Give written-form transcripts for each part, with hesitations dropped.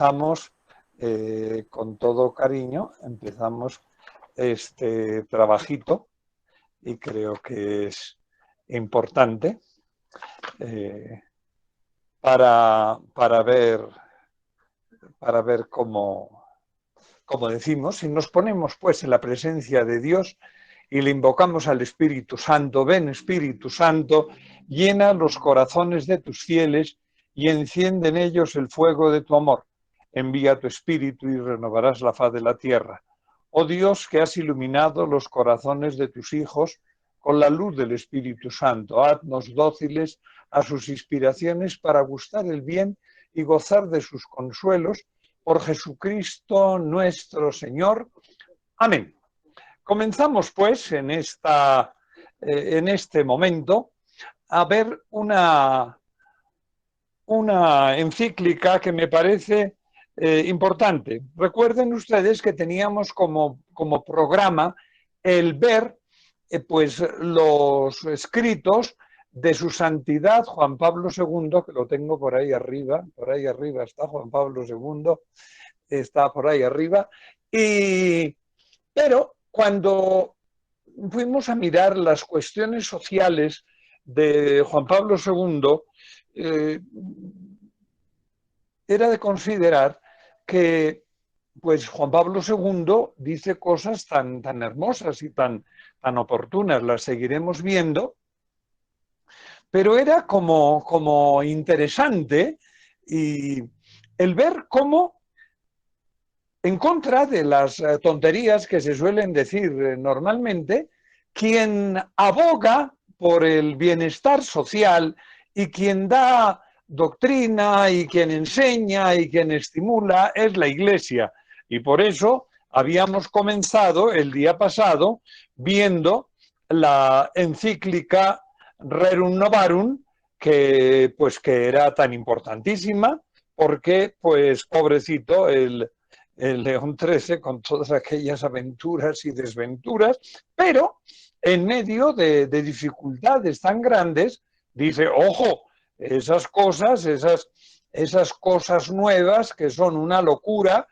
Empezamos con todo cariño, empezamos este trabajito y creo que es importante para ver cómo decimos, si nos ponemos pues en la presencia de Dios y le invocamos al Espíritu Santo. Ven, Espíritu Santo, llena los corazones de tus fieles y enciende en ellos el fuego de tu amor. Envía tu Espíritu y renovarás la faz de la tierra. Oh Dios, que has iluminado los corazones de tus hijos con la luz del Espíritu Santo, haznos dóciles a sus inspiraciones para gustar el bien y gozar de sus consuelos, por Jesucristo nuestro Señor. Amén. Comenzamos pues en este momento a ver una encíclica que me parece importante. Recuerden ustedes que teníamos como programa el ver pues los escritos de su santidad Juan Pablo II, que lo tengo por ahí arriba está Juan Pablo II, está por ahí arriba, pero cuando fuimos a mirar las cuestiones sociales de Juan Pablo II, era de considerar que pues Juan Pablo II dice cosas tan hermosas y tan oportunas, las seguiremos viendo, pero era como interesante y el ver cómo, en contra de las tonterías que se suelen decir normalmente, quien aboga por el bienestar social y quien da doctrina y quien enseña y quien estimula es la Iglesia. Y por eso habíamos comenzado el día pasado viendo la encíclica Rerum Novarum, que era tan importantísima, porque, pues, pobrecito, el León XIII con todas aquellas aventuras y desventuras, pero en medio de dificultades tan grandes, dice, ojo, esas cosas nuevas que son una locura,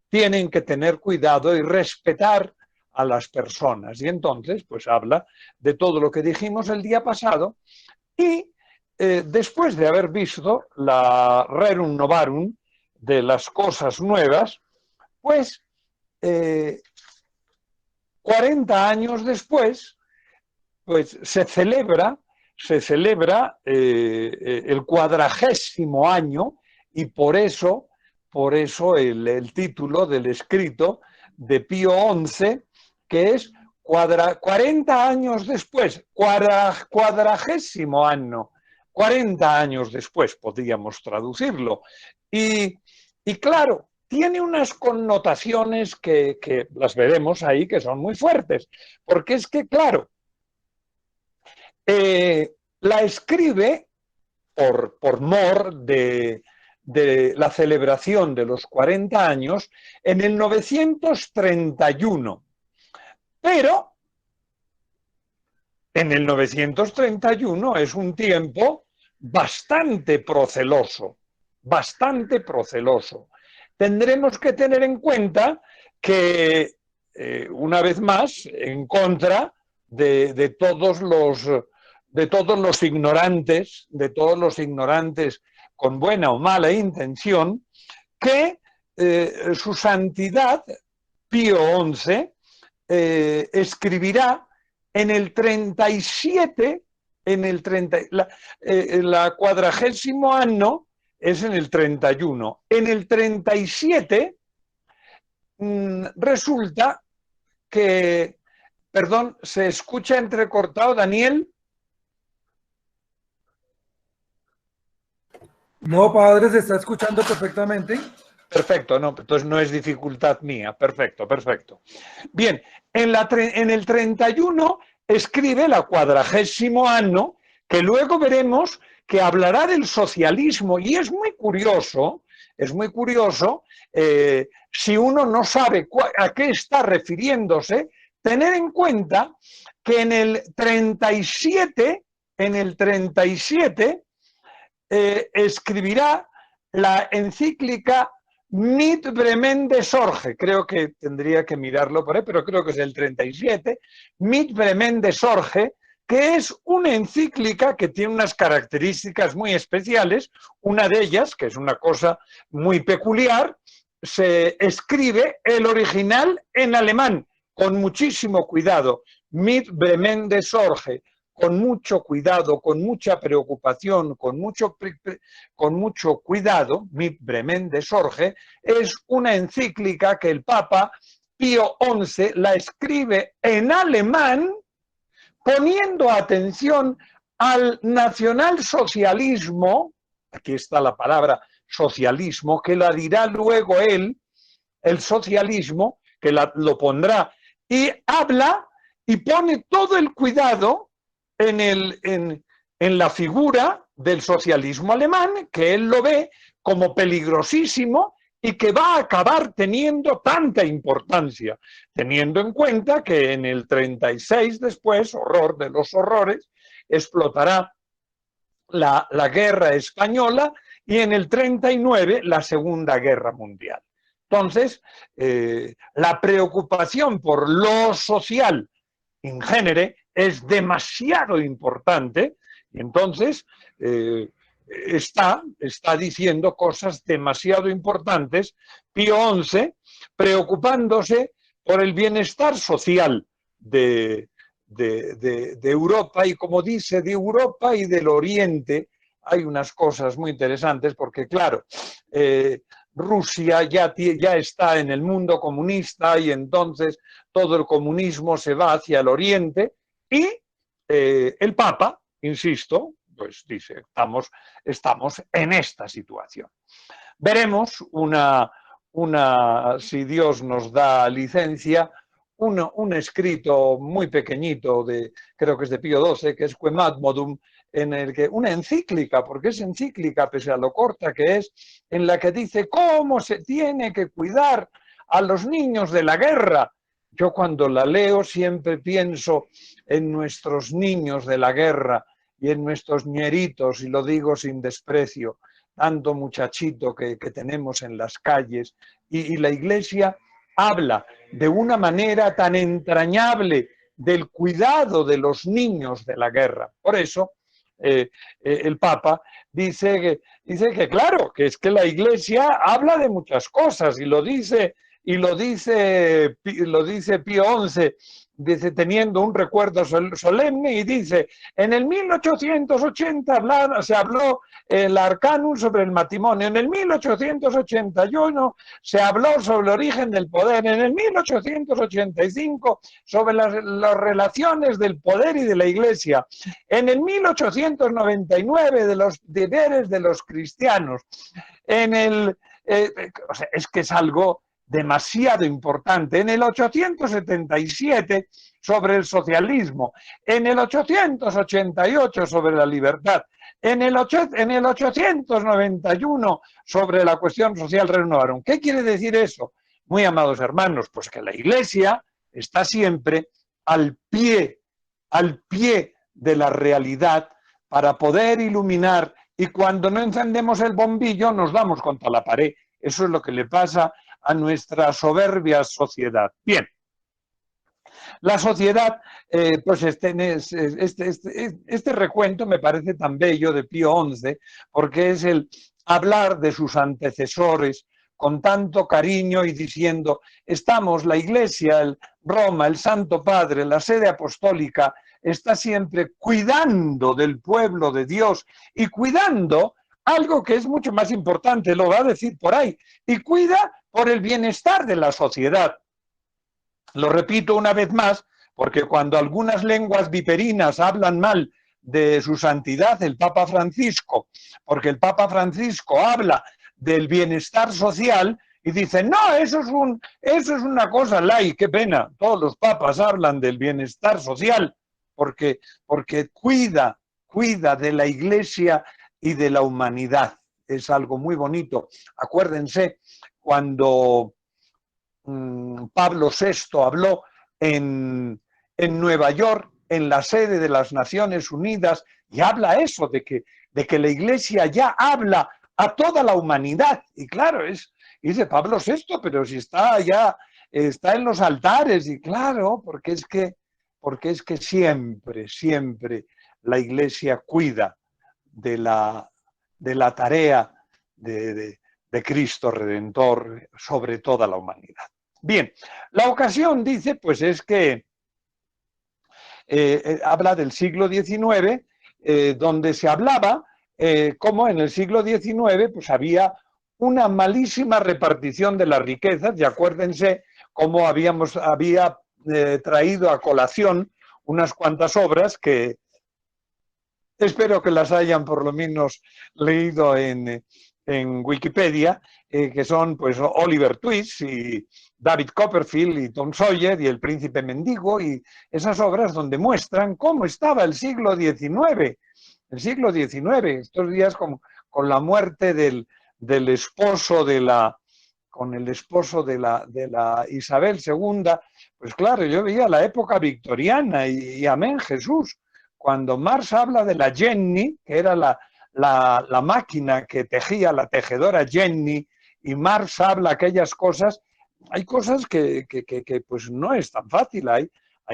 tienen que tener cuidado y respetar a las personas. Y entonces, pues habla de todo lo que dijimos el día pasado y después de haber visto la Rerum Novarum de las cosas nuevas, pues 40 años después, pues se celebra el 40º año y por eso el título del escrito de Pío XI, que es 40 años después, 40º año, 40 años después, podríamos traducirlo. Y claro, tiene unas connotaciones que las veremos ahí, que son muy fuertes, porque es que, claro, la escribe por mor de la celebración de los 40 años en el 931, pero en el 931 es un tiempo bastante proceloso. Tendremos que tener en cuenta que, una vez más, en contra de todos los ignorantes, con buena o mala intención, que su santidad Pío XI escribirá en el 37, la 40º año es en el 31. En el 37 resulta que, perdón, ¿se escucha entrecortado, Daniel? No, padre, se está escuchando perfectamente. Perfecto, no, entonces no es dificultad mía. Perfecto. Bien, en el 31 escribe la 40º año, que luego veremos que hablará del socialismo, y es muy curioso, si uno no sabe a qué está refiriéndose, tener en cuenta que en el 37 escribirá la encíclica Mit Bremende Sorge, creo que tendría que mirarlo por ahí, pero creo que es el 37, Mit Bremende Sorge, que es una encíclica que tiene unas características muy especiales. Una de ellas, que es una cosa muy peculiar, se escribe el original en alemán, con muchísimo cuidado, Mit Bremende Sorge, con mucho cuidado, con mucha preocupación, con mucho cuidado, Mit Bremende Sorge, es una encíclica que el Papa Pío XI la escribe en alemán, poniendo atención al nacionalsocialismo, aquí está la palabra socialismo, que la dirá luego él, el socialismo, que lo pondrá, y habla y pone todo el cuidado en la figura del socialismo alemán, que él lo ve como peligrosísimo y que va a acabar teniendo tanta importancia, teniendo en cuenta que en el 36 después, horror de los horrores, explotará la guerra española y en el 39 la Segunda Guerra Mundial. Entonces, la preocupación por lo social en género es demasiado importante y entonces está diciendo cosas demasiado importantes, Pío XI, preocupándose por el bienestar social de Europa, y como dice, de Europa y del Oriente. Hay unas cosas muy interesantes porque, claro, Rusia ya está en el mundo comunista y entonces todo el comunismo se va hacia el Oriente y el Papa, insisto, pues dice, estamos en esta situación. Veremos si Dios nos da licencia, un escrito muy pequeñito, creo que es de Pío XII, que es Quemadmodum, en el que una encíclica, porque es encíclica pese a lo corta que es, en la que dice cómo se tiene que cuidar a los niños de la guerra. Yo cuando la leo siempre pienso en nuestros niños de la guerra y en nuestros ñeritos, y lo digo sin desprecio, tanto muchachito que tenemos en las calles, y la Iglesia habla de una manera tan entrañable del cuidado de los niños de la guerra. Por eso el Papa dice que claro, que es que la Iglesia habla de muchas cosas y lo dice Pío XI, dice, teniendo un recuerdo solemne, y dice, en el 1880 se habló el Arcanum sobre el matrimonio, en el 1881 se habló sobre el origen del poder, en el 1885 sobre las relaciones del poder y de la Iglesia, en el 1899 de los deberes de los cristianos, o sea, es que es algo demasiado importante. En el 877 sobre el socialismo, en el 888 sobre la libertad, en el 891 sobre la cuestión social renovaron. ¿Qué quiere decir eso? Muy amados hermanos, pues que la Iglesia está siempre al pie de la realidad para poder iluminar, y cuando no encendemos el bombillo nos damos contra la pared. Eso es lo que le pasa a nuestra soberbia sociedad. Bien, la sociedad, pues este recuento me parece tan bello de Pío XI, porque es el hablar de sus antecesores con tanto cariño y diciendo, la Iglesia, Roma, el Santo Padre, la sede apostólica, está siempre cuidando del pueblo de Dios y cuidando algo que es mucho más importante, lo va a decir por ahí, y cuida por el bienestar de la sociedad. Lo repito una vez más, porque cuando algunas lenguas viperinas hablan mal de su santidad, el Papa Francisco, porque el Papa Francisco habla del bienestar social y dice, no, eso es una cosa light, qué pena, todos los papas hablan del bienestar social, porque cuida de la Iglesia y de la humanidad. Es algo muy bonito. Acuérdense, cuando Pablo VI habló en Nueva York, en la sede de las Naciones Unidas, y habla eso, de que la Iglesia ya habla a toda la humanidad. Y claro, es dice Pablo VI, pero si está ya, está en los altares, y claro, porque es que siempre, siempre la Iglesia cuida de la tarea de Cristo Redentor sobre toda la humanidad. Bien, la ocasión, dice, pues es que habla del siglo XIX, donde se hablaba cómo en el siglo XIX pues había una malísima repartición de las riquezas, y acuérdense cómo había traído a colación unas cuantas obras que espero que las hayan por lo menos leído en Wikipedia, que son pues Oliver Twist y David Copperfield y Tom Sawyer y El Príncipe Mendigo, y esas obras donde muestran cómo estaba el siglo XIX. El siglo XIX, estos días con la muerte del esposo de la Isabel II, pues claro, yo veía la época victoriana y amén Jesús. Cuando Marx habla de la Jenny, que era la máquina que tejía, la tejedora Jenny, y Marx habla aquellas cosas, hay cosas que pues no es tan fácil, hay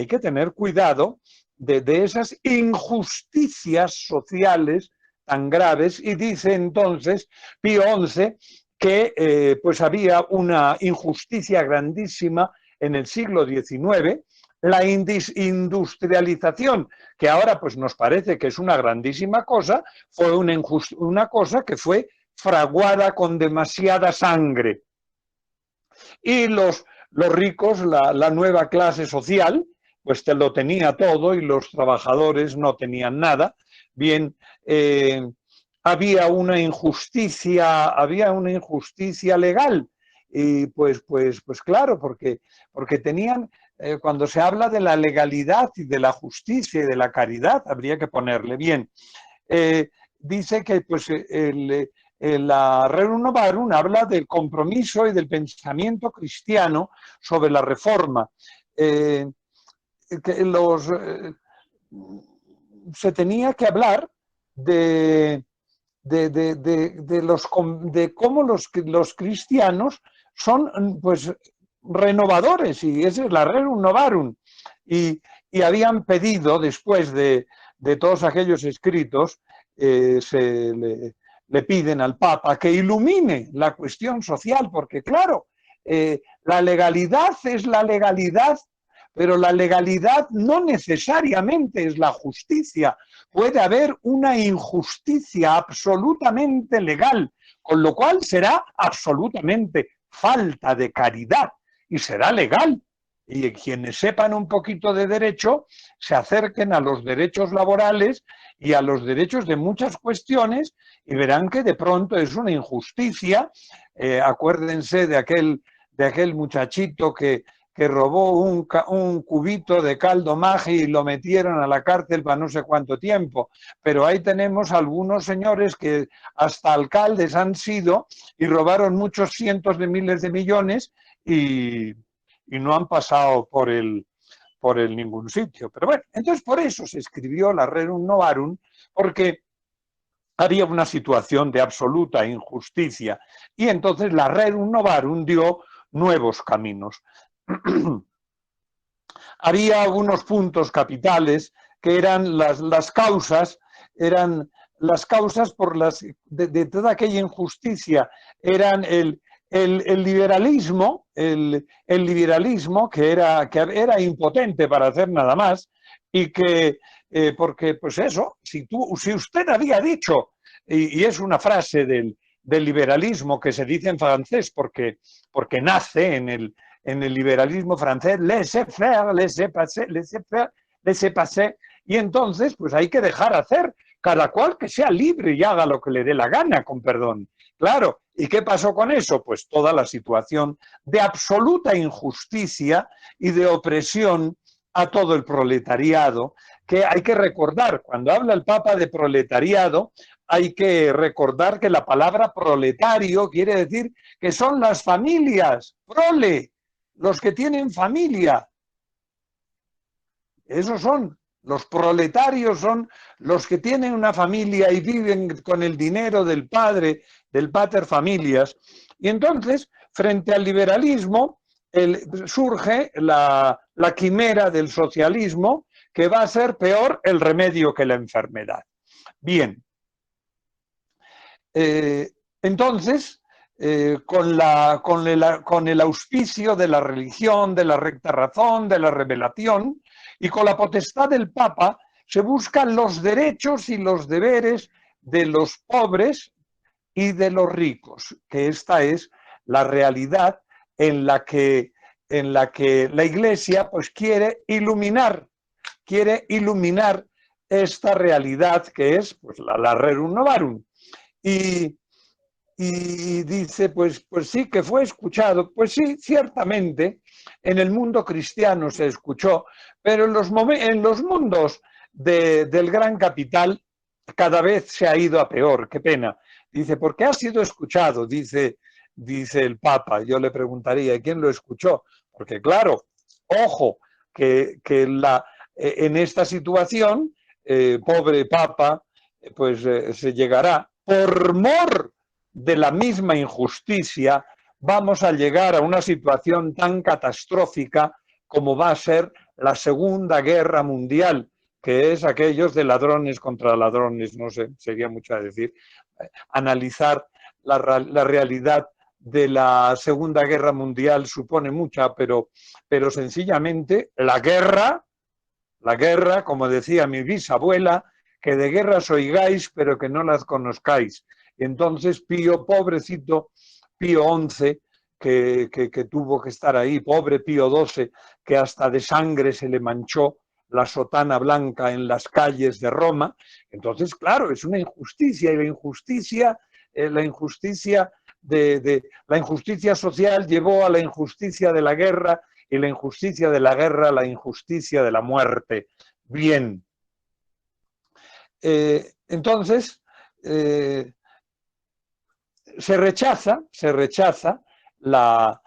que tener cuidado de esas injusticias sociales tan graves, y dice entonces Pío XI que pues había una injusticia grandísima en el siglo XIX, la industrialización, que ahora pues nos parece que es una grandísima cosa, fue una cosa que fue fraguada con demasiada sangre. Y los ricos, la nueva clase social, pues te lo tenía todo y los trabajadores no tenían nada. Bien, había una injusticia legal. Y pues claro, porque tenían, cuando se habla de la legalidad y de la justicia y de la caridad, habría que ponerle bien. Dice que pues la Rerum Novarum habla del compromiso y del pensamiento cristiano sobre la reforma. Que se tenía que hablar de cómo los cristianos son pues renovadores, y esa es la Rerum Novarum, y habían pedido, después de todos aquellos escritos, le piden al Papa que ilumine la cuestión social, porque claro, la legalidad es la legalidad, pero la legalidad no necesariamente es la justicia. Puede haber una injusticia absolutamente legal, con lo cual será absolutamente falta de caridad y será legal. Y quienes sepan un poquito de derecho se acerquen a los derechos laborales y a los derechos de muchas cuestiones y verán que de pronto es una injusticia. Acuérdense de aquel muchachito que robó un cubito de caldo Maggi y lo metieron a la cárcel para no sé cuánto tiempo. Pero ahí tenemos algunos señores que hasta alcaldes han sido y robaron muchos cientos de miles de millones y no han pasado por ningún sitio. Pero bueno, entonces por eso se escribió la Rerum Novarum, porque había una situación de absoluta injusticia y entonces la Rerum Novarum dio nuevos caminos. Había algunos puntos capitales que eran las causas por de toda aquella injusticia, eran el liberalismo, el liberalismo que era impotente para hacer nada más, y que porque pues eso, si usted había dicho, y es una frase del liberalismo que se dice en francés porque nace en el liberalismo francés, laissez-faire, laissez-passer, laissez-faire, laissez-passer, y entonces pues hay que dejar hacer, cada cual que sea libre y haga lo que le dé la gana, con perdón. Claro, ¿y qué pasó con eso? Pues toda la situación de absoluta injusticia y de opresión a todo el proletariado, que hay que recordar, cuando habla el Papa de proletariado, hay que recordar que la palabra proletario quiere decir que son las familias, prole, los que tienen familia. Esos son, los proletarios son los que tienen una familia y viven con el dinero del padre, del pater familias, Y entonces, frente al liberalismo, surge la quimera del socialismo, que va a ser peor el remedio que la enfermedad. Bien, entonces, con el auspicio de la religión, de la recta razón, de la revelación, y con la potestad del Papa, se buscan los derechos y los deberes de los pobres y de los ricos, que esta es la realidad en la que la Iglesia pues quiere iluminar esta realidad que es pues, la Rerum Novarum. Y dice, pues sí que fue escuchado. Pues sí, ciertamente, en el mundo cristiano se escuchó, pero en los mundos del gran capital cada vez se ha ido a peor. Qué pena. Dice, ¿por qué ha sido escuchado? Dice el Papa. Yo le preguntaría, ¿quién lo escuchó? Porque claro, ojo, que en esta situación, pobre Papa, pues se llegará por mor de la misma injusticia, vamos a llegar a una situación tan catastrófica como va a ser la Segunda Guerra Mundial, que es aquellos de ladrones contra ladrones, no sé, sería mucho a decir, analizar la realidad de la Segunda Guerra Mundial supone mucha, pero sencillamente la guerra, como decía mi bisabuela, que de guerras oigáis, pero que no las conozcáis. Entonces Pío, pobrecito, Pío XI, que tuvo que estar ahí, pobre Pío XII, que hasta de sangre se le manchó la sotana blanca en las calles de Roma. Entonces, claro, es una injusticia, y la injusticia social llevó a la injusticia de la guerra, y la injusticia de la guerra a la injusticia de la muerte. Bien. Entonces, se rechaza la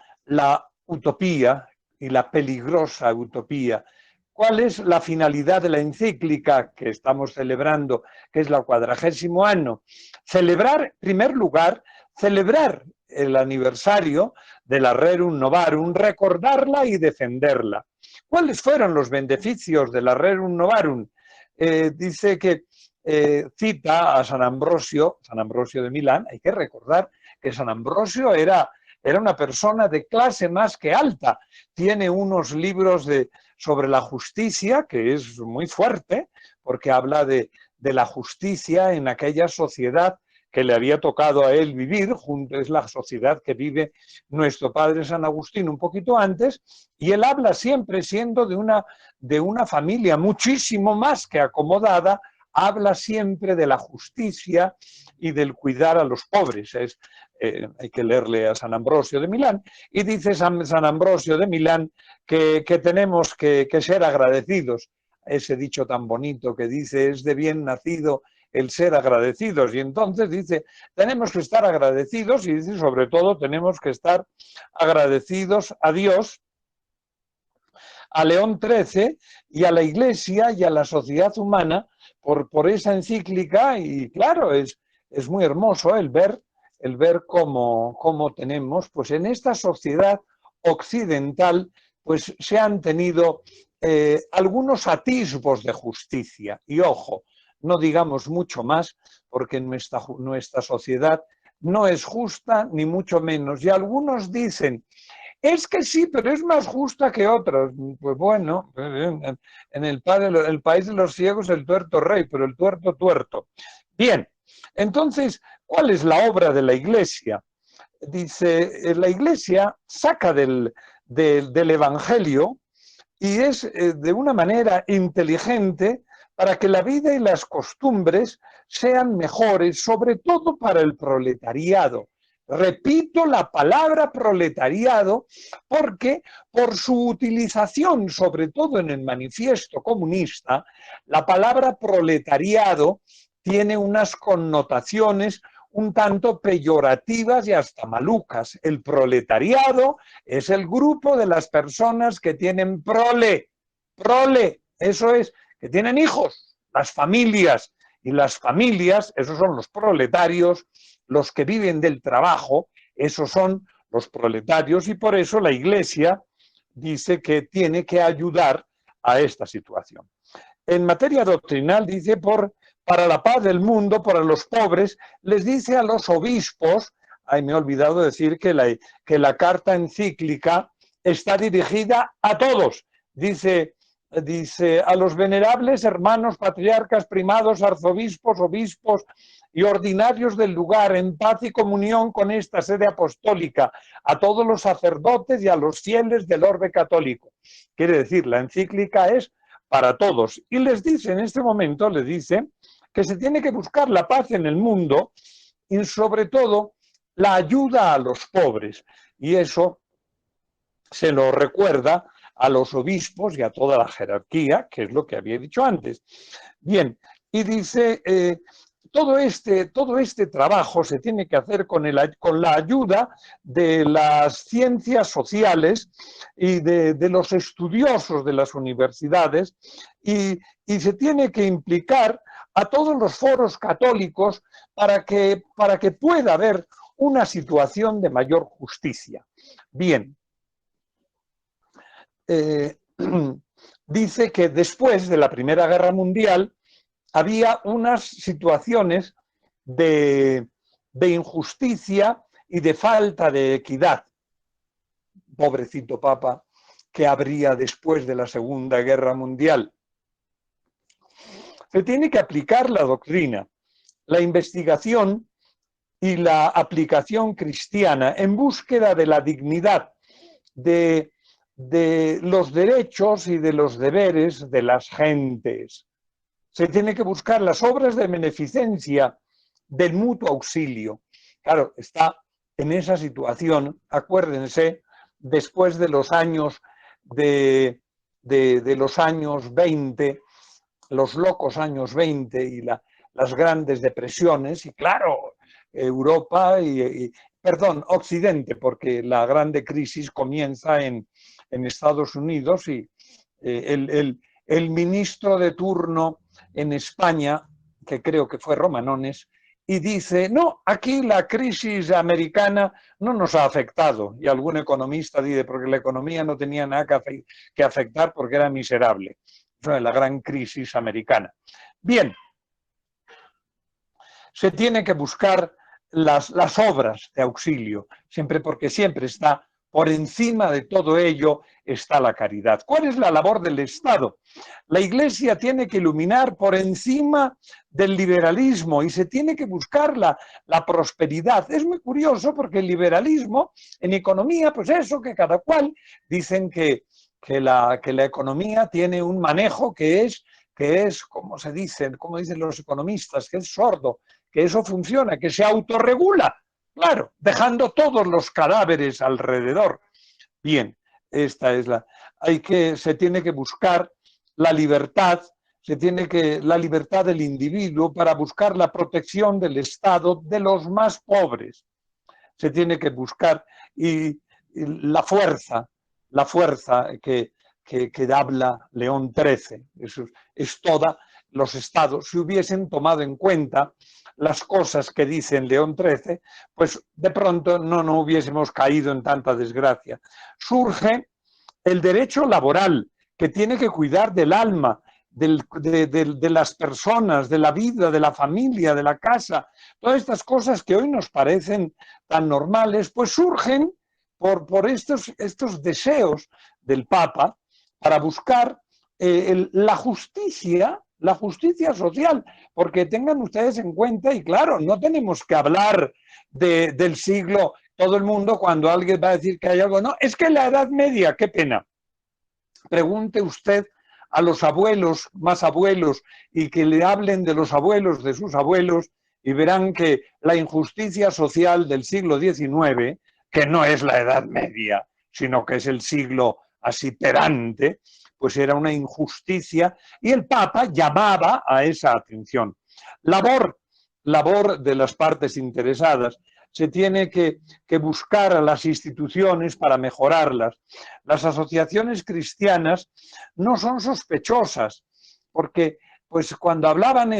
utopía y la peligrosa utopía. ¿Cuál es la finalidad de la encíclica que estamos celebrando, que es la 40º año? Celebrar, en primer lugar, celebrar el aniversario de la Rerum Novarum, recordarla y defenderla. ¿Cuáles fueron los beneficios de la Rerum Novarum? Dice que cita a San Ambrosio de Milán. Hay que recordar que San Ambrosio era una persona de clase más que alta. Tiene unos libros sobre la justicia, que es muy fuerte, porque habla de la justicia en aquella sociedad que le había tocado a él vivir, es la sociedad que vive nuestro padre San Agustín un poquito antes, y él habla siempre, siendo de una familia muchísimo más que acomodada, habla siempre de la justicia y del cuidar a los pobres. Hay que leerle a San Ambrosio de Milán, y dice San Ambrosio de Milán que tenemos que ser agradecidos. Ese dicho tan bonito que dice, es de bien nacido el ser agradecidos. Y entonces dice, tenemos que estar agradecidos, y dice, sobre todo, tenemos que estar agradecidos a Dios, a León XIII y a la Iglesia y a la sociedad humana por esa encíclica. Y claro, es muy hermoso el ver cómo tenemos, pues en esta sociedad occidental, pues se han tenido algunos atisbos de justicia. Y ojo, no digamos mucho más, porque nuestra sociedad no es justa, ni mucho menos. Y algunos dicen, es que sí, pero es más justa que otros. Pues bueno, en el país de los ciegos el tuerto rey, pero el tuerto tuerto. Bien, entonces, ¿cuál es la obra de la Iglesia? Dice, la Iglesia saca del Evangelio, y es de una manera inteligente, para que la vida y las costumbres sean mejores, sobre todo para el proletariado. Repito la palabra proletariado porque por su utilización, sobre todo en el manifiesto comunista, la palabra proletariado tiene unas connotaciones un tanto peyorativas y hasta malucas. El proletariado es el grupo de las personas que tienen prole, eso es, que tienen hijos, las familias. Y las familias, esos son los proletarios, los que viven del trabajo, Esos son los proletarios y por eso la Iglesia dice que tiene que ayudar a esta situación. En materia doctrinal dice para la paz del mundo, para los pobres, les dice a los obispos, me he olvidado decir que la carta encíclica está dirigida a todos, dice a los venerables hermanos, patriarcas, primados, arzobispos, obispos y ordinarios del lugar, en paz y comunión con esta sede apostólica, a todos los sacerdotes y a los fieles del orbe católico. Quiere decir, la encíclica es para todos. Y les dice, en este momento, le dice que se tiene que buscar la paz en el mundo y sobre todo la ayuda a los pobres. Y eso se lo recuerda a los obispos y a toda la jerarquía, que es lo que había dicho antes. Bien, y dice, todo este trabajo se tiene que hacer con la ayuda de las ciencias sociales y de los estudiosos de las universidades y se tiene que implicar a todos los foros católicos para que pueda haber una situación de mayor justicia. Bien, dice que después de la Primera Guerra Mundial había unas situaciones de injusticia y de falta de equidad. Pobrecito Papa, ¿qué habría después de la Segunda Guerra Mundial? Se tiene que aplicar la doctrina, la investigación y la aplicación cristiana en búsqueda de la dignidad, de los derechos y de los deberes de las gentes. Se tiene que buscar las obras de beneficencia, del mutuo auxilio. Claro, está en esa situación, acuérdense, después de los años de los años 20, los locos años 20 y las grandes depresiones, y claro, Europa perdón, Occidente, porque la grande crisis comienza en Estados Unidos y el ministro de turno en España, que creo que fue Romanones, y dice, no, aquí la crisis americana no nos ha afectado. Y algún economista dice, porque la economía no tenía nada que afectar porque era miserable. Eso es la gran crisis americana. Bien, se tiene que buscar las obras de auxilio, siempre porque siempre está por encima de todo ello está la caridad. ¿Cuál es la labor del Estado? La Iglesia tiene que iluminar por encima del liberalismo y se tiene que buscar la prosperidad. Es muy curioso porque el liberalismo en economía, pues eso, que cada cual dicen que la economía tiene un manejo que es, como se dice, como dicen los economistas, que es sordo, que eso funciona, que se autorregula. Claro, dejando todos los cadáveres alrededor. Bien, esta es se tiene que buscar la libertad, la libertad del individuo para buscar la protección del Estado de los más pobres. Se tiene que buscar y la fuerza que habla León XIII. Eso es toda los estados. Si hubiesen tomado en cuenta las cosas que dice León XIII, pues de pronto no hubiésemos caído en tanta desgracia. Surge el derecho laboral, que tiene que cuidar del alma, de las personas, de la vida, de la familia, de la casa. Todas estas cosas que hoy nos parecen tan normales, pues surgen por estos deseos del Papa para buscar la justicia social, porque tengan ustedes en cuenta, y claro, no tenemos que hablar del siglo, todo el mundo cuando alguien va a decir que hay algo, no, es que la Edad Media, qué pena. Pregunte usted a los abuelos, más abuelos, y que le hablen de los abuelos de sus abuelos, y verán que la injusticia social del siglo XIX, que no es la Edad Media, sino que es el siglo así perante, pues era una injusticia y el Papa llamaba a esa atención. Labor de las partes interesadas. Se tiene que buscar a las instituciones para mejorarlas. Las asociaciones cristianas no son sospechosas, porque pues cuando hablaban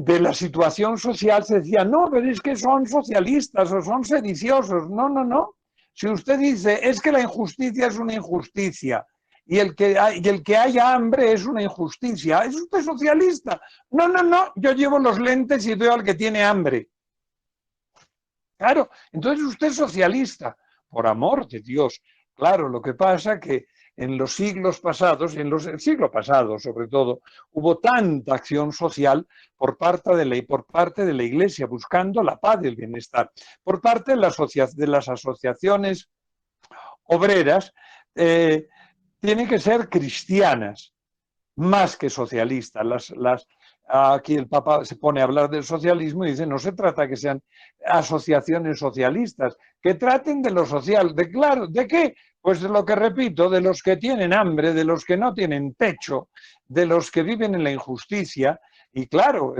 de la situación social se decía, no, pero es que son socialistas o son sediciosos. No, no, no. Si usted dice, es que la injusticia es una injusticia y el que haya hambre es una injusticia, ¿es usted socialista? No, no, no, yo llevo los lentes y veo al que tiene hambre. Claro, entonces usted es socialista, por amor de Dios. Claro, lo que pasa que en los siglos pasados, el siglo pasado sobre todo, hubo tanta acción social por parte de la Iglesia buscando la paz y el bienestar, por parte de las asociaciones obreras, tienen que ser cristianas más que socialistas. Aquí el Papa se pone a hablar del socialismo y dice, no se trata que sean asociaciones socialistas, que traten de lo social. Claro, ¿de qué? Pues de lo que repito, de los que tienen hambre, de los que no tienen techo, de los que viven en la injusticia. Y claro,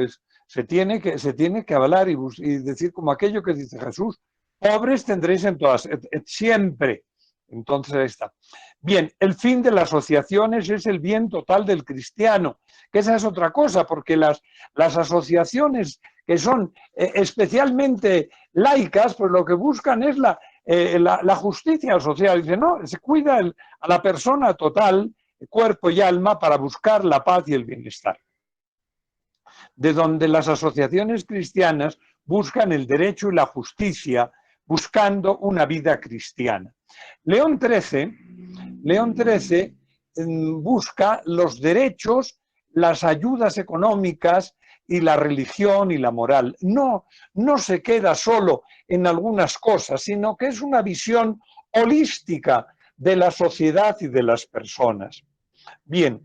se tiene que hablar y decir como aquello que dice Jesús, pobres tendréis en todas, siempre. Entonces ahí está. Bien, el fin de las asociaciones es el bien total del cristiano, que esa es otra cosa, porque las asociaciones que son especialmente laicas, pues lo que buscan es la justicia social. Dice, no, se cuida a la persona total, cuerpo y alma, para buscar la paz y el bienestar. De donde las asociaciones cristianas buscan el derecho y la justicia, buscando una vida cristiana. León XIII busca los derechos, las ayudas económicas y la religión y la moral. No se queda solo en algunas cosas, sino que es una visión holística de la sociedad y de las personas. Bien,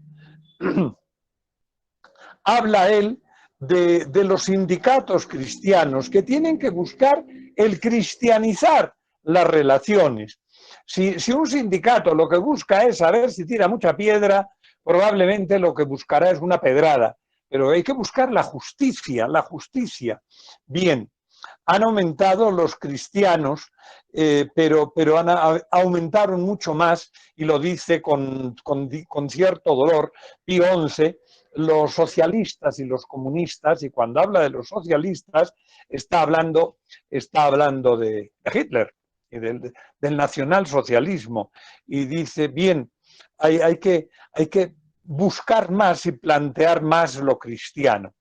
habla él de los sindicatos cristianos que tienen que buscar el cristianizar las relaciones. Si un sindicato lo que busca es saber si tira mucha piedra, probablemente lo que buscará es una pedrada. Pero hay que buscar la justicia, la justicia. Bien, han aumentado los cristianos, pero aumentaron mucho más, y lo dice con cierto dolor Pío XI, los socialistas y los comunistas, y cuando habla de los socialistas está hablando de Hitler y del nacionalsocialismo, y dice, bien, hay que buscar más y plantear más lo cristiano.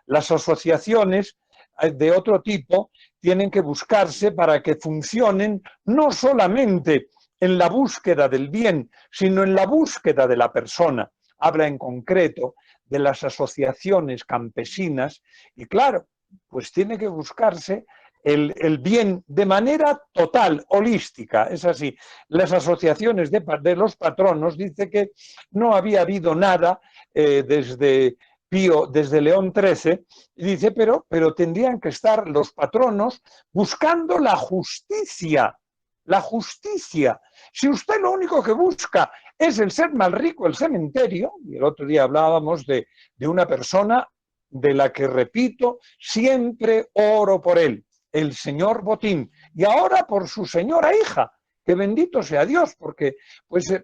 Las asociaciones de otro tipo tienen que buscarse para que funcionen no solamente en la búsqueda del bien, sino en la búsqueda de la persona. Habla en concreto de las asociaciones campesinas y claro, pues tiene que buscarse el bien de manera total, holística. Es así. Las asociaciones de los patronos dice que no había habido nada desde León XIII, y dice, pero tendrían que estar los patronos buscando la justicia. La justicia. Si usted lo único que busca es el ser más rico, el cementerio, y el otro día hablábamos de una persona de la que, repito, siempre oro por él, el señor Botín, y ahora por su señora hija, que bendito sea Dios, porque pues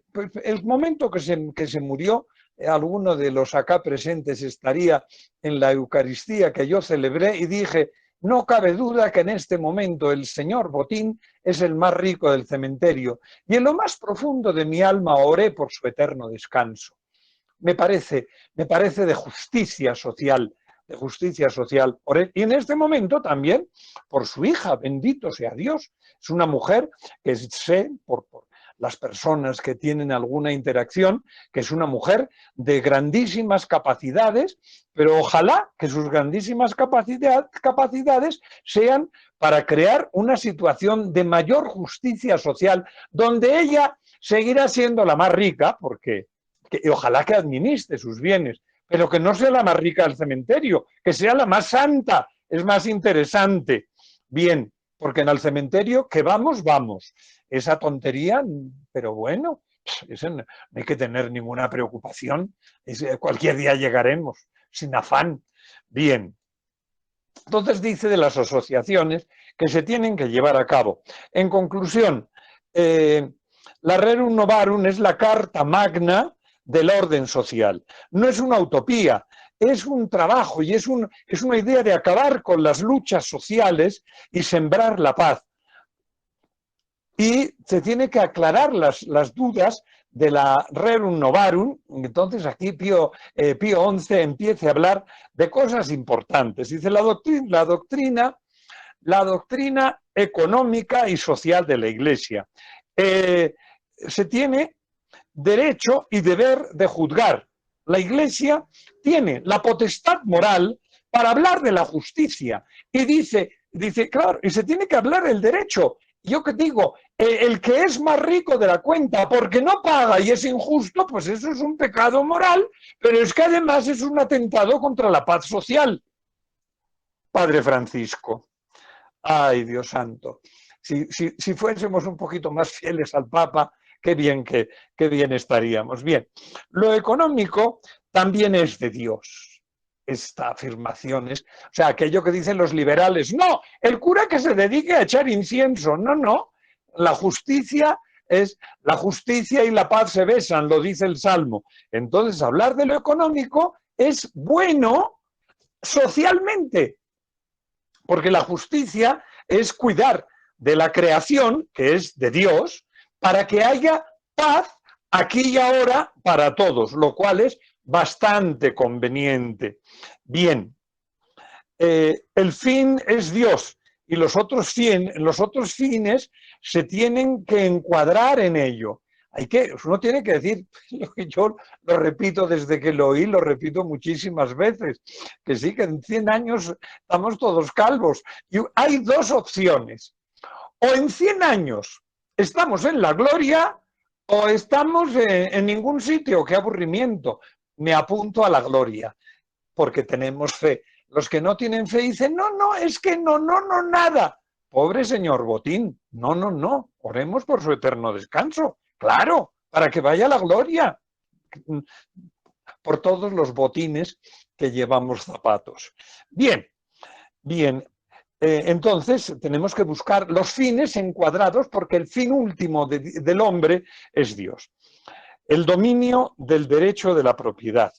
el momento que se murió, alguno de los acá presentes estaría en la Eucaristía que yo celebré y dije, no cabe duda que en este momento el señor Botín es el más rico del cementerio y en lo más profundo de mi alma oré por su eterno descanso. Me parece de justicia social, oré. Y en este momento también por su hija, bendito sea Dios. Es una mujer que sé por las personas que tienen alguna interacción, que es una mujer de grandísimas capacidades, pero ojalá que sus grandísimas capacidades sean para crear una situación de mayor justicia social, donde ella seguirá siendo la más rica, porque ojalá que administre sus bienes, pero que no sea la más rica del cementerio, que sea la más santa, es más interesante. Bien, porque en el cementerio que vamos. Esa tontería, pero bueno, no hay que tener ninguna preocupación. Cualquier día llegaremos, sin afán. Bien. Entonces dice de las asociaciones que se tienen que llevar a cabo. En conclusión, la Rerum Novarum es la carta magna del orden social. No es una utopía, es un trabajo y es una idea de acabar con las luchas sociales y sembrar la paz. Y se tiene que aclarar las dudas de la Rerum Novarum. Entonces aquí Pío XI empieza a hablar de cosas importantes. Dice la doctrina económica y social de la Iglesia. Se tiene derecho y deber de juzgar. La Iglesia tiene la potestad moral para hablar de la justicia. Y dice, claro, y se tiene que hablar del derecho. Yo que digo, el que es más rico de la cuenta porque no paga y es injusto, pues eso es un pecado moral, pero es que además es un atentado contra la paz social. Padre Francisco. Ay, Dios santo. Si fuésemos un poquito más fieles al Papa, qué bien estaríamos. Bien, lo económico también es de Dios. Esta afirmación es, o sea, aquello que dicen los liberales, no, el cura que se dedique a echar incienso, no, la justicia y la paz se besan, lo dice el Salmo. Entonces, hablar de lo económico es bueno socialmente, porque la justicia es cuidar de la creación, que es de Dios, para que haya paz aquí y ahora para todos, lo cual es bastante conveniente. Bien, el fin es Dios y los otros fines se tienen que encuadrar en ello. Uno tiene que decir, lo que yo lo repito desde que lo oí, lo repito muchísimas veces, que sí, que en 100 años estamos todos calvos. Y hay dos opciones. O en 100 años estamos en la gloria o estamos en ningún sitio. ¡Qué aburrimiento! Me apunto a la gloria, porque tenemos fe. Los que no tienen fe dicen, no, es que no, nada. Pobre señor Botín, no, oremos por su eterno descanso. Claro, para que vaya a la gloria. Por todos los botines que llevamos zapatos. Bien. Entonces tenemos que buscar los fines encuadrados porque el fin último del hombre es Dios. El dominio del derecho de la propiedad.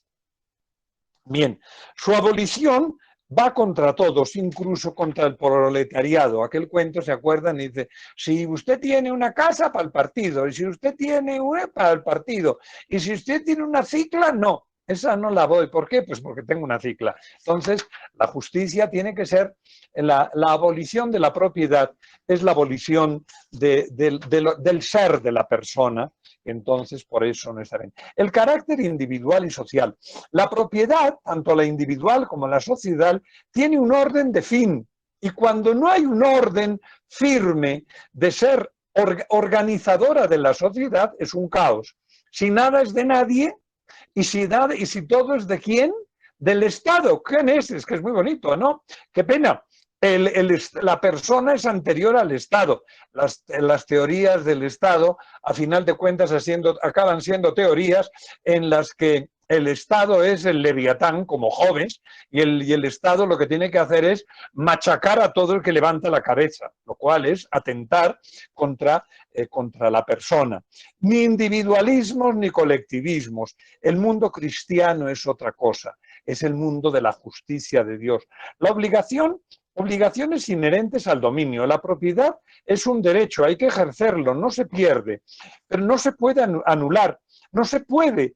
Bien, su abolición va contra todos, incluso contra el proletariado. Aquel cuento, ¿se acuerdan? Y dice, si usted tiene una casa, para el partido, y si usted tiene una, para el partido, y si usted tiene una cicla, no. Esa no la voy. ¿Por qué? Pues porque tengo una cicla. Entonces, la justicia tiene que ser, la abolición de la propiedad es la abolición del ser de la persona. Entonces, por eso no está bien. El carácter individual y social. La propiedad, tanto la individual como la social, tiene un orden de fin. Y cuando no hay un orden firme de ser organizadora de la sociedad, es un caos. Si nada es de nadie, y si todo es de quién, del Estado. ¿Quién es? Es que es muy bonito, ¿no? Qué pena. La persona es anterior al Estado. Las teorías del Estado, a final de cuentas, acaban siendo teorías en las que el Estado es el leviatán como Joves y el Estado lo que tiene que hacer es machacar a todo el que levanta la cabeza, lo cual es atentar contra la persona. Ni individualismos ni colectivismos. El mundo cristiano es otra cosa, es el mundo de la justicia de Dios. La obligaciones inherentes al dominio. La propiedad es un derecho, hay que ejercerlo, no se pierde, pero no se puede anular, no se puede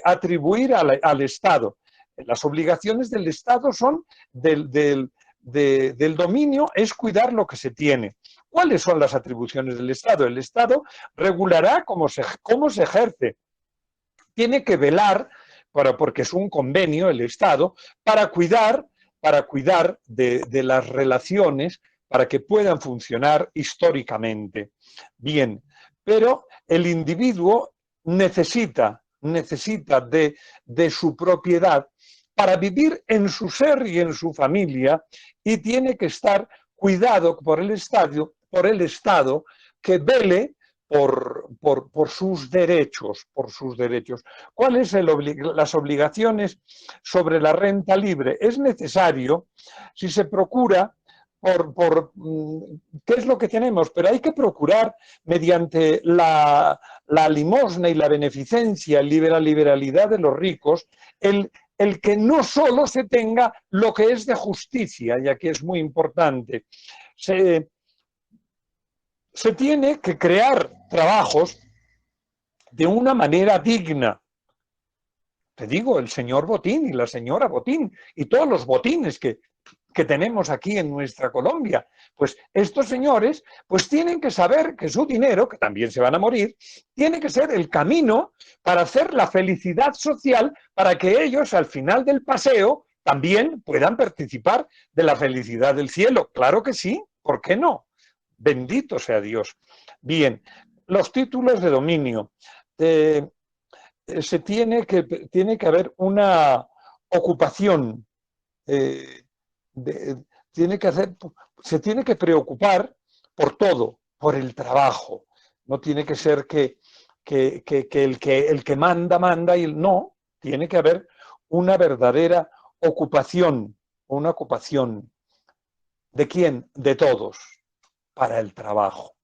atribuir al Estado. Las obligaciones del Estado son del dominio, es cuidar lo que se tiene. ¿Cuáles son las atribuciones del Estado? El Estado regulará cómo se ejerce. Tiene que velar, porque es un convenio el Estado, para cuidar de las relaciones para que puedan funcionar históricamente. Bien, pero el individuo necesita de su propiedad para vivir en su ser y en su familia y tiene que estar cuidado por el Estado que vele por sus derechos, ¿Cuáles son las obligaciones sobre la renta libre? Es necesario, si se procura, ¿qué es lo que tenemos? Pero hay que procurar, mediante la limosna y la beneficencia, la liberalidad de los ricos, el el que no solo se tenga lo que es de justicia, y aquí es muy importante, se tiene que crear trabajos de una manera digna. Te digo, el señor Botín y la señora Botín y todos los botines que tenemos aquí en nuestra Colombia, pues estos señores pues tienen que saber que su dinero, que también se van a morir, tiene que ser el camino para hacer la felicidad social, para que ellos al final del paseo también puedan participar de la felicidad del cielo. Claro que sí, ¿por qué no? Bendito sea Dios. Bien, los títulos de dominio. Tiene que haber una ocupación, eh, de, tiene que hacer, se tiene que preocupar por todo, por el trabajo. No tiene que ser el que manda, manda y no, tiene que haber una verdadera ocupación, una ocupación. ¿De quién? De todos, para el trabajo.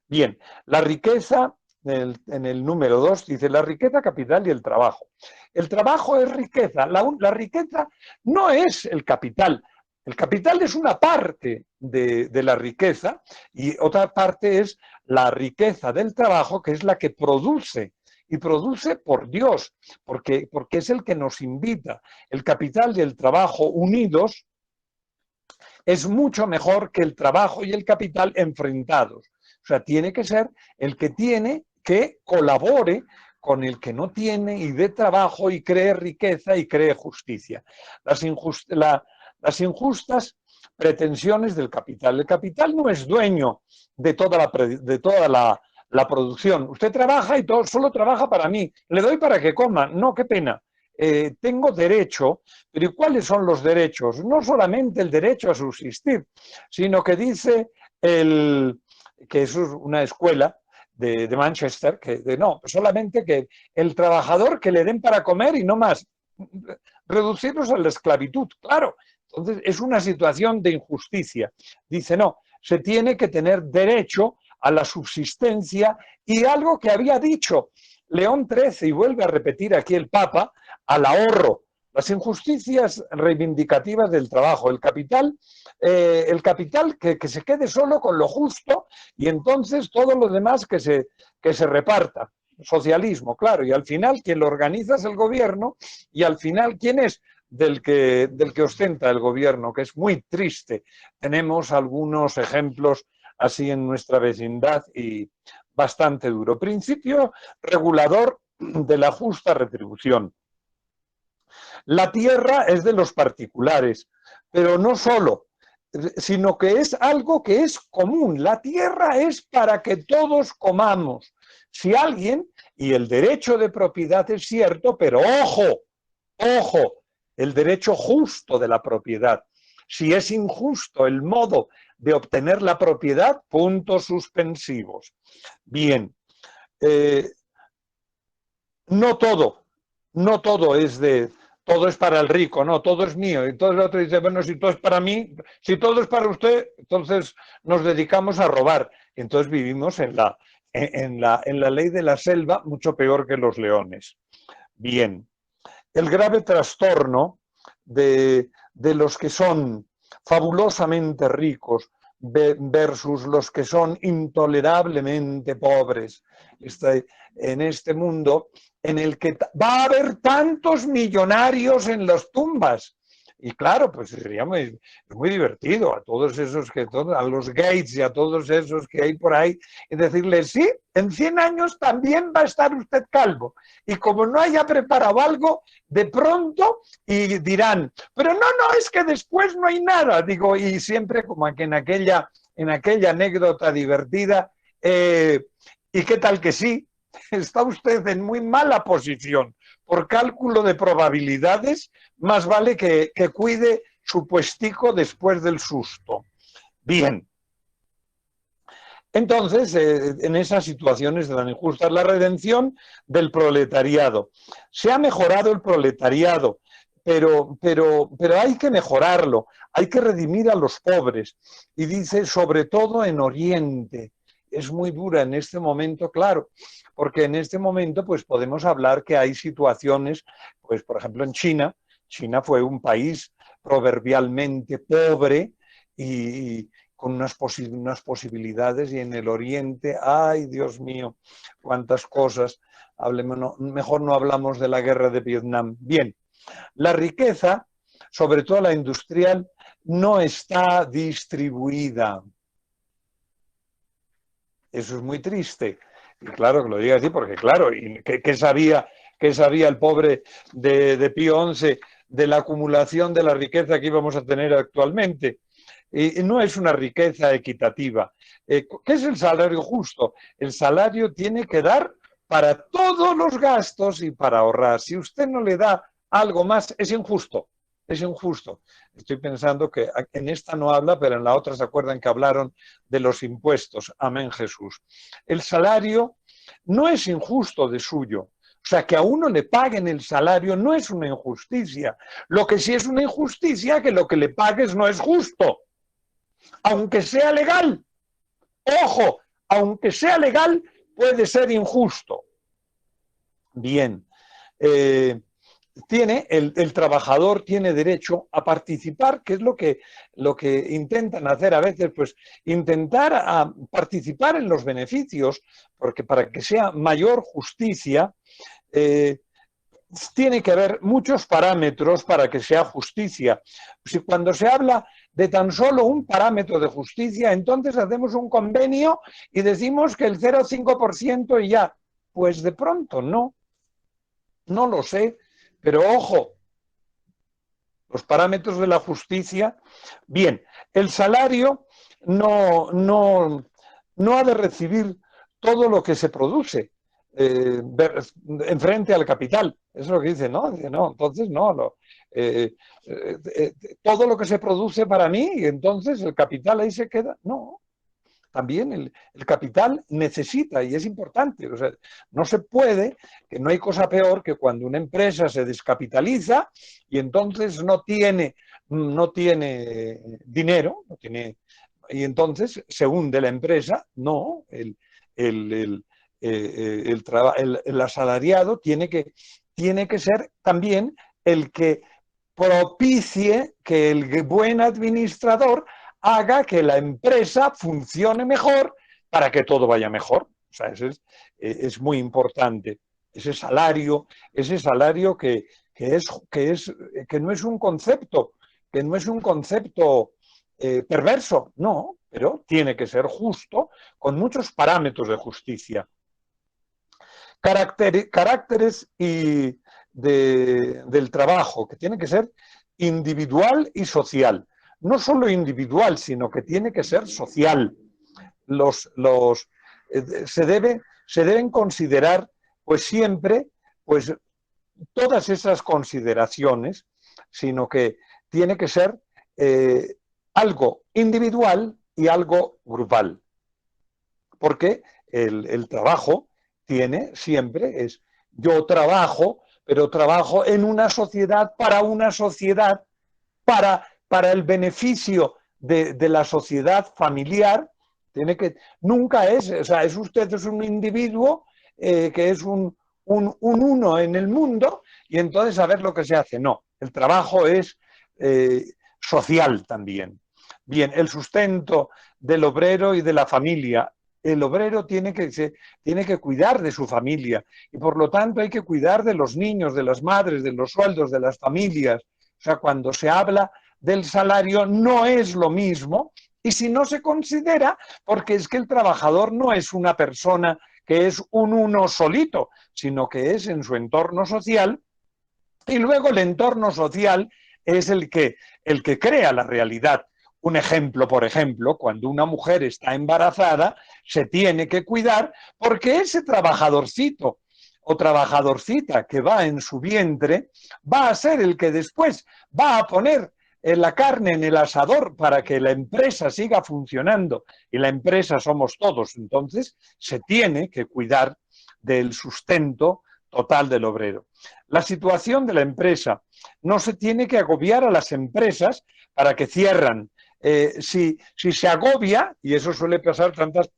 Bien, la riqueza, en el número 2, dice la riqueza, capital y el trabajo. El trabajo es riqueza, la riqueza no es el capital. El capital es una parte de la riqueza y otra parte es la riqueza del trabajo, que es la que produce. Y produce por Dios, porque es el que nos invita. El capital y el trabajo unidos es mucho mejor que el trabajo y el capital enfrentados. O sea, tiene que ser el que tiene que colabore con el que no tiene y dé trabajo y cree riqueza y cree justicia. Las injustas pretensiones del capital. El capital no es dueño de toda la producción. Usted trabaja y solo trabaja para mí. Le doy para que coma. No, qué pena. Tengo derecho, pero ¿y cuáles son los derechos? No solamente el derecho a subsistir, sino que dice que es una escuela de Manchester, no, solamente que el trabajador que le den para comer y no más, reducirlos a la esclavitud, claro. Entonces es una situación de injusticia. Dice, no, se tiene que tener derecho a la subsistencia y algo que había dicho León XIII y vuelve a repetir aquí el Papa, al ahorro, las injusticias reivindicativas del trabajo, el capital que se quede solo con lo justo y entonces todo lo demás que se reparta. Socialismo, claro, y al final quien lo organiza es el gobierno y al final ¿quién es? Del que ostenta el gobierno, que es muy triste. Tenemos algunos ejemplos así en nuestra vecindad y bastante duro. Principio regulador de la justa retribución. La tierra es de los particulares, pero no solo, sino que es algo que es común. La tierra es para que todos comamos. Si alguien, y el derecho de propiedad es cierto, pero ojo, ojo, el derecho justo de la propiedad. Si es injusto el modo de obtener la propiedad, puntos suspensivos. Bien, no todo es para el rico, no, todo es mío. Y todo el otro dice, bueno, si todo es para mí, si todo es para usted, entonces nos dedicamos a robar. Entonces vivimos en la ley de la selva, mucho peor que los leones. Bien, el grave trastorno de los que son fabulosamente ricos versus los que son intolerablemente pobres. En este mundo en el que va a haber tantos millonarios en las tumbas. Y claro, pues sería muy divertido a todos esos a los Gates y a todos esos que hay por ahí, y decirles, sí, en 100 años también va a estar usted calvo. Y como no haya preparado algo, de pronto, y dirán, pero no, es que después no hay nada. Digo, y siempre como que en aquella anécdota divertida, ¿y qué tal que sí? Está usted en muy mala posición. Por cálculo de probabilidades, más vale que cuide su puestico después del susto. Bien. Entonces, en esas situaciones tan injustas, la redención del proletariado. Se ha mejorado el proletariado, pero hay que mejorarlo, hay que redimir a los pobres. Y dice, sobre todo en Oriente. Es muy dura en este momento, claro, porque en este momento pues podemos hablar que hay situaciones, pues por ejemplo en China, China fue un país proverbialmente pobre y con unas posibilidades, y en el Oriente, ay Dios mío, cuántas cosas. Mejor no hablamos de la guerra de Vietnam. Bien, la riqueza, sobre todo la industrial, no está distribuida. Eso es muy triste. Y claro que lo diga así, porque claro, ¿qué sabía el pobre de Pío XI de la acumulación de la riqueza que íbamos a tener actualmente? Y no es una riqueza equitativa. ¿Qué es el salario justo? El salario tiene que dar para todos los gastos y para ahorrar. Si usted no le da algo más, es injusto. Es injusto. Estoy pensando que en esta no habla, pero en la otra se acuerdan que hablaron de los impuestos. Amén, Jesús. El salario no es injusto de suyo. O sea, que a uno le paguen el salario no es una injusticia. Lo que sí es una injusticia, que lo que le pagues no es justo. Aunque sea legal. Ojo, aunque sea legal, puede ser injusto. Bien. El trabajador tiene derecho a participar, que es lo que intentan hacer a veces, pues intentar participar en los beneficios, porque para que sea mayor justicia, tiene que haber muchos parámetros para que sea justicia. Si cuando se habla de tan solo un parámetro de justicia, entonces hacemos un convenio y decimos que el 0,5% y ya. Pues de pronto no lo sé, pero ojo, los parámetros de la justicia. Bien, el salario no ha de recibir todo lo que se produce en frente al capital. Eso es lo que dice, ¿no? Dice, no, entonces no. Todo lo que se produce para mí, y entonces el capital ahí se queda. No. También el capital necesita, y es importante, o sea, no se puede, que no hay cosa peor que cuando una empresa se descapitaliza y entonces no tiene dinero, y entonces se hunde la empresa. No, el asalariado tiene que ser también el que propicie que el buen administrador haga que la empresa funcione mejor para que todo vaya mejor. O sea, es muy importante. Ese salario que no es un concepto, perverso, no, pero tiene que ser justo, con muchos parámetros de justicia. Caracteres del trabajo, que tiene que ser individual y social. No solo individual, sino que tiene que ser social. Se deben considerar, pues siempre, pues todas esas consideraciones, sino que tiene que ser algo individual y algo grupal. Porque el trabajo yo trabajo, pero trabajo en una sociedad, para el beneficio de la sociedad familiar. Nunca es, o sea, usted es un individuo que es un uno en el mundo, y entonces a ver lo que se hace. No, el trabajo es social también. Bien, el sustento del obrero y de la familia. El obrero tiene que cuidar de su familia, y por lo tanto hay que cuidar de los niños, de las madres, de los sueldos, de las familias. O sea, cuando se habla del salario no es lo mismo, y si no se considera, porque es que el trabajador no es una persona que es un uno solito, sino que es en su entorno social, y luego el entorno social es el que crea la realidad. Un ejemplo, por ejemplo, cuando una mujer está embarazada, se tiene que cuidar, porque ese trabajadorcito o trabajadorcita que va en su vientre va a ser el que después va a poner la carne en el asador para que la empresa siga funcionando, y la empresa somos todos. Entonces se tiene que cuidar del sustento total del obrero. La situación de la empresa. No se tiene que agobiar a las empresas para que cierran. Si se agobia, y eso suele pasar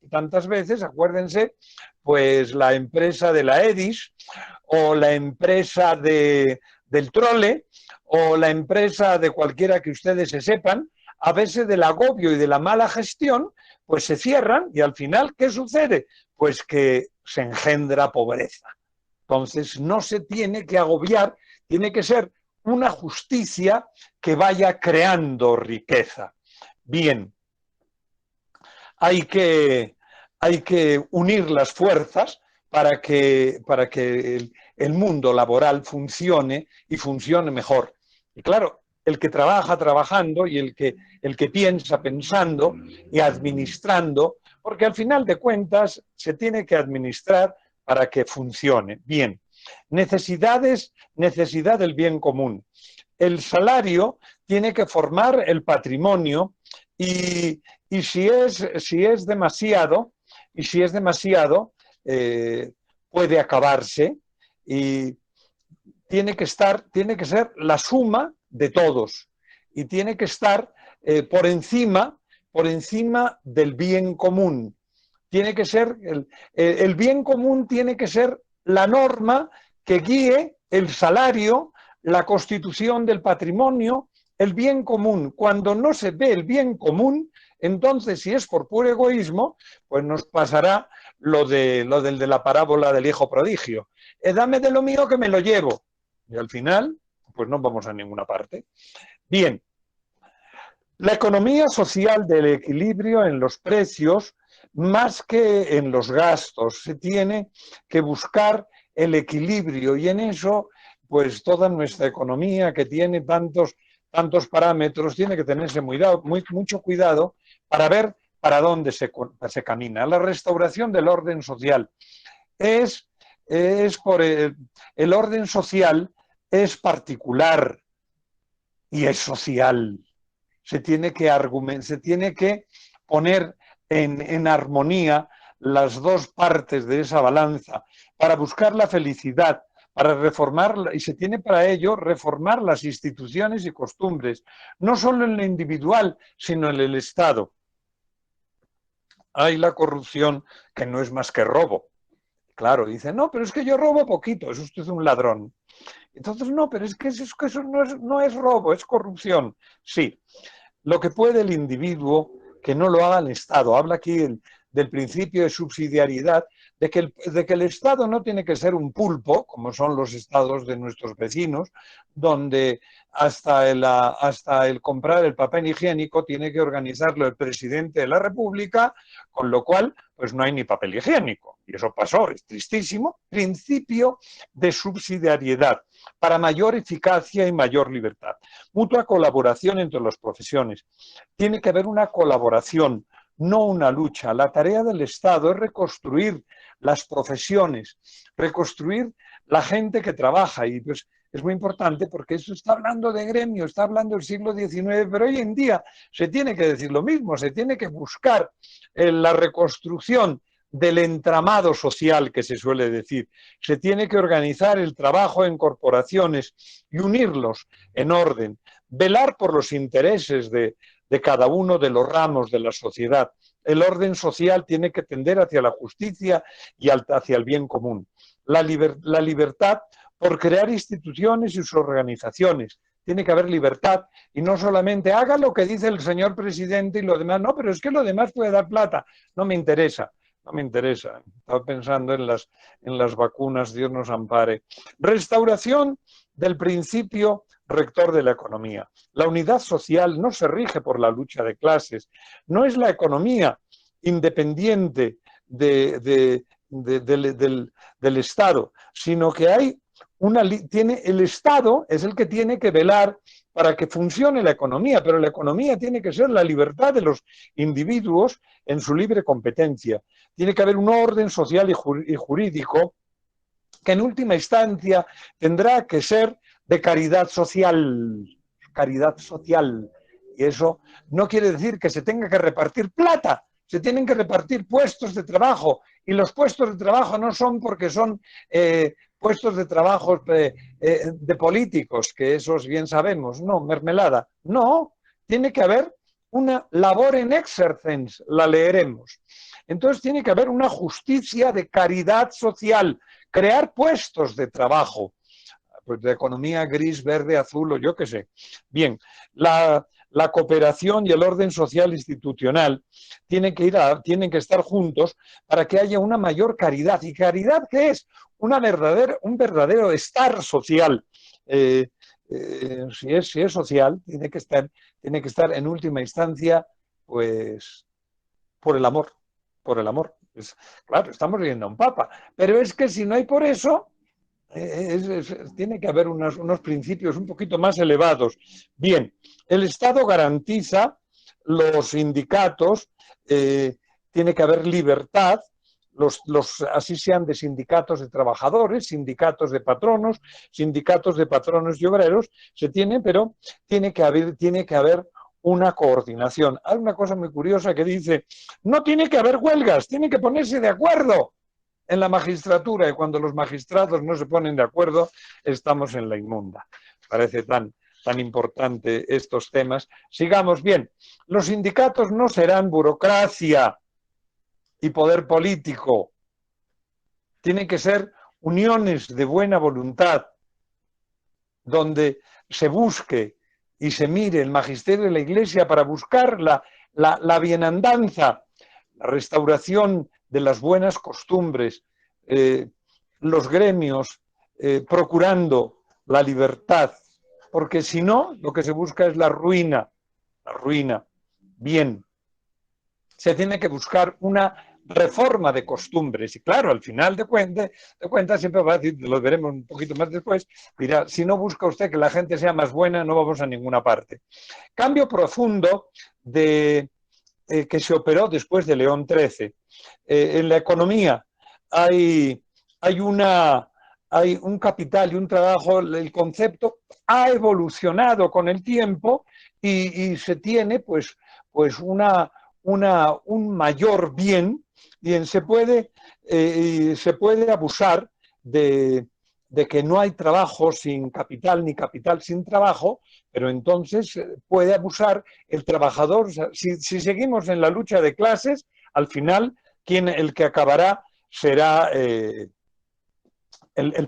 tantas veces, acuérdense, pues la empresa de la Edis o la empresa de del trole o la empresa de cualquiera que ustedes se sepan, a veces del agobio y de la mala gestión, pues se cierran y al final, ¿qué sucede? Pues que se engendra pobreza. Entonces, no se tiene que agobiar, tiene que ser una justicia que vaya creando riqueza. Bien, hay que unir las fuerzas para que el mundo laboral funcione y funcione mejor. Y claro, el que trabaja trabajando y el que piensa pensando y administrando, porque al final de cuentas se tiene que administrar para que funcione. Bien, necesidad del bien común. El salario tiene que formar el patrimonio y si es demasiado, puede acabarse y tiene que ser la suma de todos y tiene que estar por encima del bien común. Tiene que ser el bien común tiene que ser la norma que guíe el salario, la constitución del patrimonio, el bien común. Cuando no se ve el bien común, entonces, si es por puro egoísmo, pues nos pasará lo de la parábola del hijo prodigio. Dame de lo mío que me lo llevo. Y al final, pues no vamos a ninguna parte. Bien, la economía social del equilibrio en los precios, más que en los gastos, se tiene que buscar el equilibrio y en eso, pues toda nuestra economía que tiene tantos parámetros, tiene que tenerse mucho cuidado para ver para dónde se camina. La restauración del orden social es por el orden social es particular y es social. Se tiene que poner en armonía las dos partes de esa balanza para buscar la felicidad, para reformarla, y se tiene para ello reformar las instituciones y costumbres, no solo en lo individual, sino en el Estado. Hay la corrupción que no es más que robo. Claro, dice, no, pero es que yo robo poquito, es usted un ladrón. Entonces, no, pero es que eso no es robo, es corrupción. Sí, lo que puede el individuo, que no lo haga el Estado. Habla aquí del principio de subsidiariedad, de que el Estado no tiene que ser un pulpo, como son los estados de nuestros vecinos, donde hasta el comprar el papel higiénico tiene que organizarlo el presidente de la República, con lo cual pues no hay ni papel higiénico. Y eso pasó, es tristísimo. Principio de subsidiariedad para mayor eficacia y mayor libertad. Mutua colaboración entre las profesiones. Tiene que haber una colaboración, no una lucha. La tarea del Estado es reconstruir las profesiones, reconstruir la gente que trabaja y pues es muy importante porque eso está hablando de gremio, está hablando del siglo XIX, pero hoy en día se tiene que decir lo mismo, se tiene que buscar la reconstrucción del entramado social que se suele decir. Se tiene que organizar el trabajo en corporaciones y unirlos en orden, velar por los intereses de cada uno de los ramos de la sociedad. El orden social tiene que tender hacia la justicia y hacia el bien común. La libertad por crear instituciones y sus organizaciones. Tiene que haber libertad y no solamente haga lo que dice el señor presidente y lo demás. No, pero es que lo demás puede dar plata. No me interesa. No me interesa. Estaba pensando en las vacunas, Dios nos ampare. Restauración del principio rector de la economía. La unidad social no se rige por la lucha de clases. No es la economía independiente del Estado, sino que hay el Estado es el que tiene que velar para que funcione la economía, pero la economía tiene que ser la libertad de los individuos en su libre competencia. Tiene que haber un orden social y jurídico que en última instancia tendrá que ser de caridad social. Caridad social. Y eso no quiere decir que se tenga que repartir plata, se tienen que repartir puestos de trabajo. Y los puestos de trabajo no son porque son puestos de trabajo de políticos, que esos bien sabemos. No, mermelada. No, tiene que haber una labor en exercens, la leeremos. Entonces tiene que haber una justicia de caridad social, crear puestos de trabajo. pues de economía gris, verde, azul o yo qué sé. Bien, la cooperación y el orden social institucional tienen que estar juntos para que haya una mayor caridad. ¿Y caridad qué es? Un verdadero estar social. Si es social, tiene que estar en última instancia, pues, por el amor, por el amor. Claro, estamos viendo a un papa, pero es que si no hay por eso, tiene que haber unos principios un poquito más elevados. Bien, el Estado garantiza los sindicatos, tiene que haber libertad, así sean de sindicatos de trabajadores, sindicatos de patronos y obreros, pero tiene que haber una coordinación. Hay una cosa muy curiosa que dice, no tiene que haber huelgas, tiene que ponerse de acuerdo en la magistratura, y cuando los magistrados no se ponen de acuerdo, estamos en la inmunda. Parece tan importante estos temas. Sigamos bien. Los sindicatos no serán burocracia y poder político. Tienen que ser uniones de buena voluntad, donde se busque y se mire el magisterio de la Iglesia para buscar la bienandanza, la restauración de las buenas costumbres, los gremios procurando la libertad, porque si no, lo que se busca es la ruina. Bien, se tiene que buscar una reforma de costumbres. Y claro, al final de cuentas siempre va a decir, lo veremos un poquito más después, dirá, si no busca usted que la gente sea más buena, no vamos a ninguna parte. Cambio profundo que se operó después de León XIII. En la economía hay un capital y un trabajo, el concepto ha evolucionado con el tiempo y se tiene pues un mayor bien, y se puede abusar de que no hay trabajo sin capital ni capital sin trabajo, pero entonces puede abusar el trabajador. Si seguimos en la lucha de clases, al final el que acabará será el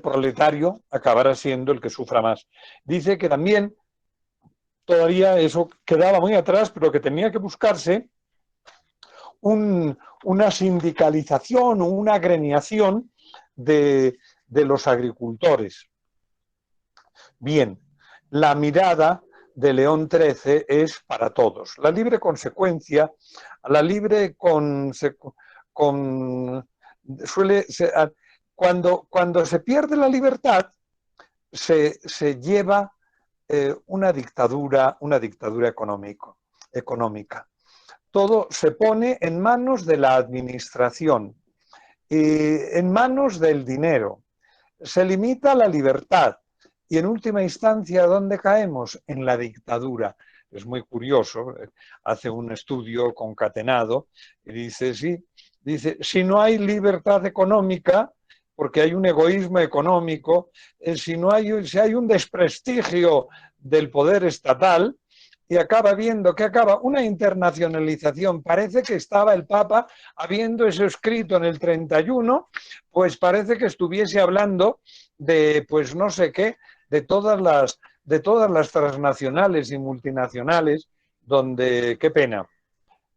proletario, acabará siendo el que sufra más. Dice que también todavía eso quedaba muy atrás, pero que tenía que buscarse una sindicalización o una agremiación de los agricultores. Bien, la mirada de León XIII es para todos. La libre consecuencia, cuando se pierde la libertad, se lleva una dictadura económica. Todo se pone en manos de la administración, en manos del dinero. Se limita la libertad y en última instancia, ¿dónde caemos? En la dictadura. Es muy curioso, hace un estudio concatenado y dice, si no hay libertad económica, porque hay un egoísmo económico, si hay un desprestigio del poder estatal, y acaba viendo que acaba una internacionalización. Parece que estaba el Papa, habiendo eso escrito en el 31, pues parece que estuviese hablando de, pues no sé qué, de todas las transnacionales y multinacionales, donde, qué pena,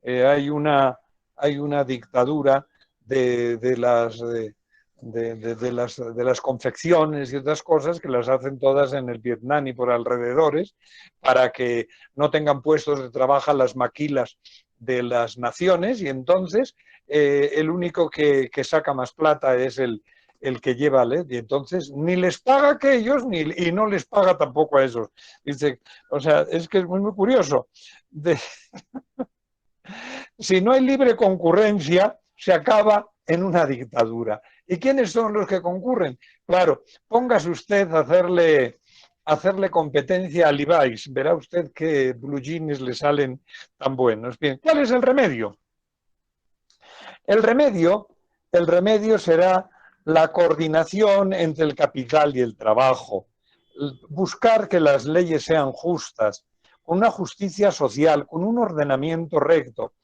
hay una dictadura de las confecciones y otras cosas que las hacen todas en el Vietnam y por alrededores para que no tengan puestos de trabajo las maquilas de las naciones, y entonces el único que saca más plata es el que lleva, y entonces ni les paga a aquellos y no les paga tampoco a esos. Dice, o sea, es que es muy, muy curioso. Si no hay libre concurrencia, se acaba en una dictadura. ¿Y quiénes son los que concurren? Claro, póngase usted a hacerle competencia a Levi's. Verá usted qué blue jeans le salen tan buenos. Bien, ¿cuál es el remedio? El remedio será la coordinación entre el capital y el trabajo. Buscar que las leyes sean justas, con una justicia social, con un ordenamiento recto.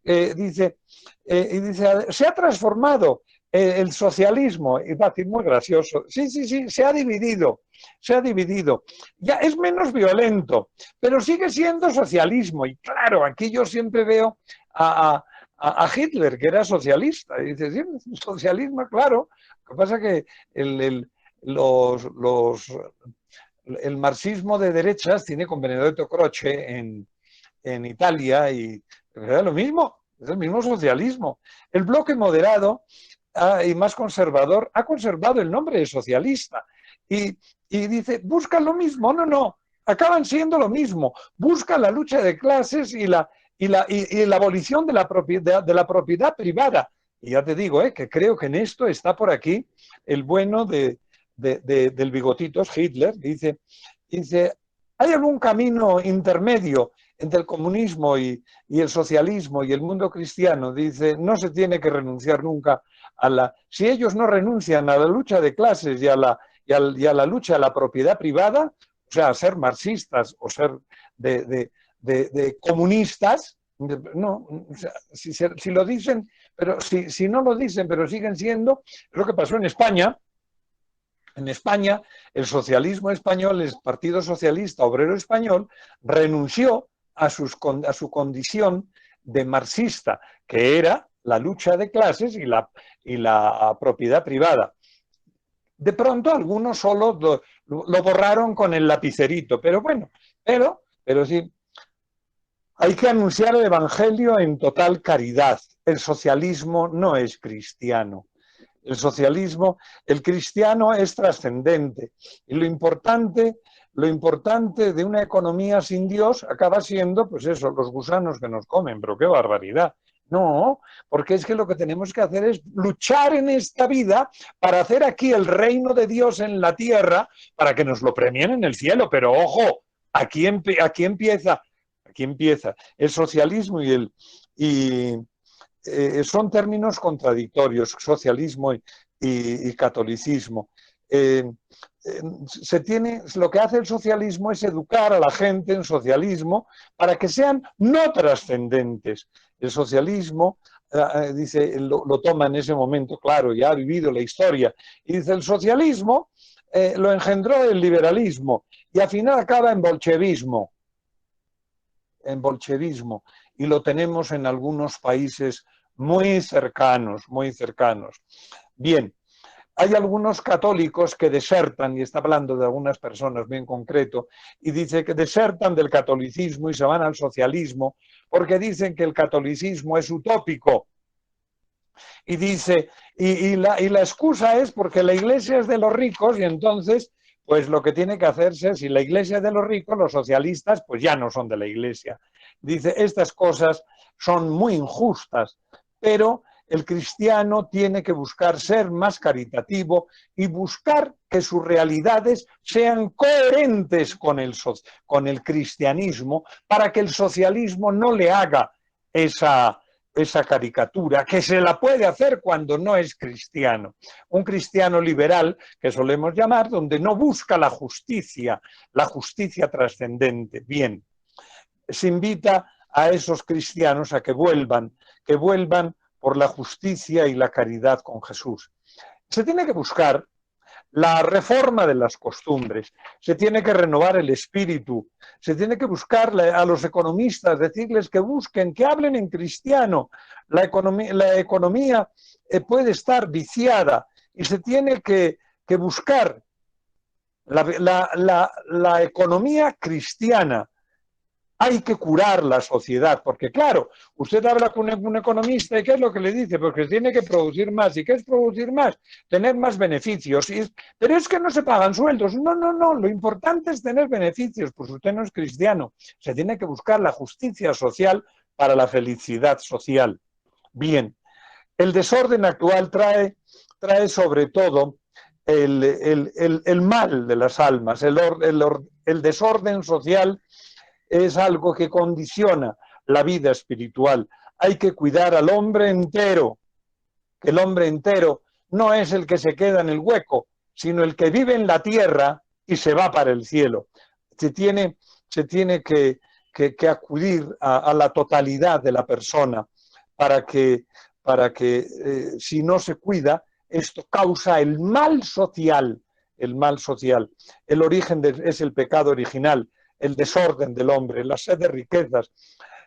Dice, se ha transformado, el socialismo, iba a decir muy gracioso, sí, sí, sí, se ha dividido, se ha dividido. Ya es menos violento, pero sigue siendo socialismo. Y claro, aquí yo siempre veo a Hitler, que era socialista, y dice, sí, socialismo, claro. Lo que pasa es que los, el marxismo de derechas tiene con Benedetto Croce en Italia y es lo mismo, es el mismo socialismo. El bloque moderado y más conservador ha conservado el nombre de socialista y dice, busca lo mismo, no, no, acaban siendo lo mismo, busca la lucha de clases y la abolición de la propiedad privada. Y ya te digo, que creo que en esto está por aquí el bueno del bigotitos, Hitler, dice, ¿hay algún camino intermedio entre el comunismo y el socialismo y el mundo cristiano? Dice, no se tiene que renunciar nunca a la... Si ellos no renuncian a la lucha de clases y a la lucha a la propiedad privada, o sea, a ser marxistas o ser de comunistas, no, o sea, si lo dicen, pero si no lo dicen, pero siguen siendo, es lo que pasó en España. En España, el socialismo español, el Partido Socialista Obrero Español, renunció a su condición de marxista, que era la lucha de clases y la propiedad privada. De pronto algunos solo lo borraron con el lapicerito, pero bueno, pero sí, hay que anunciar el Evangelio en total caridad. El socialismo no es cristiano. El socialismo, el cristiano es trascendente. Y lo importante de una economía sin Dios acaba siendo, pues eso, los gusanos que nos comen, pero qué barbaridad. No, porque es que lo que tenemos que hacer es luchar en esta vida para hacer aquí el reino de Dios en la tierra, para que nos lo premien en el cielo. Pero ojo, aquí empieza el socialismo son términos contradictorios, socialismo y catolicismo. Lo que hace el socialismo es educar a la gente en socialismo para que sean no trascendentes. El socialismo, dice, lo toma en ese momento, claro, ya ha vivido la historia, y dice, el socialismo lo engendró el liberalismo y al final acaba en bolchevismo, y lo tenemos en algunos países muy cercanos, muy cercanos. Bien, hay algunos católicos que desertan, y está hablando de algunas personas bien concreto, y dice que desertan del catolicismo y se van al socialismo porque dicen que el catolicismo es utópico. Y dice, y la excusa es porque la iglesia es de los ricos y entonces, pues lo que tiene que hacerse, si la iglesia es de los ricos, los socialistas, pues ya no son de la iglesia. Dice, estas cosas son muy injustas, pero el cristiano tiene que buscar ser más caritativo y buscar que sus realidades sean coherentes con el cristianismo para que el socialismo no le haga esa caricatura, que se la puede hacer cuando no es cristiano. Un cristiano liberal, que solemos llamar, donde no busca la justicia trascendente. Bien, se invita a esos cristianos a que vuelvan por la justicia y la caridad con Jesús. Se tiene que buscar la reforma de las costumbres, se tiene que renovar el espíritu, se tiene que buscar a los economistas, decirles que busquen, que hablen en cristiano. La economía puede estar viciada y se tiene que buscar la economía cristiana. Hay que curar la sociedad, porque claro, usted habla con un economista y ¿qué es lo que le dice? Porque tiene que producir más. ¿Y qué es producir más? Tener más beneficios. Pero es que no se pagan sueldos. No, no, no, lo importante es tener beneficios. Pues usted no es cristiano. Se tiene que buscar la justicia social para la felicidad social. Bien, el desorden actual trae sobre todo el mal de las almas, el desorden social es algo que condiciona la vida espiritual. Hay que cuidar al hombre entero, que el hombre entero no es el que se queda en el hueco, sino el que vive en la tierra y se va para el cielo. Se tiene que acudir a la totalidad de la persona para que para que si no se cuida, esto causa el mal social, el mal social. El origen es el pecado original, el desorden del hombre, la sed de riquezas,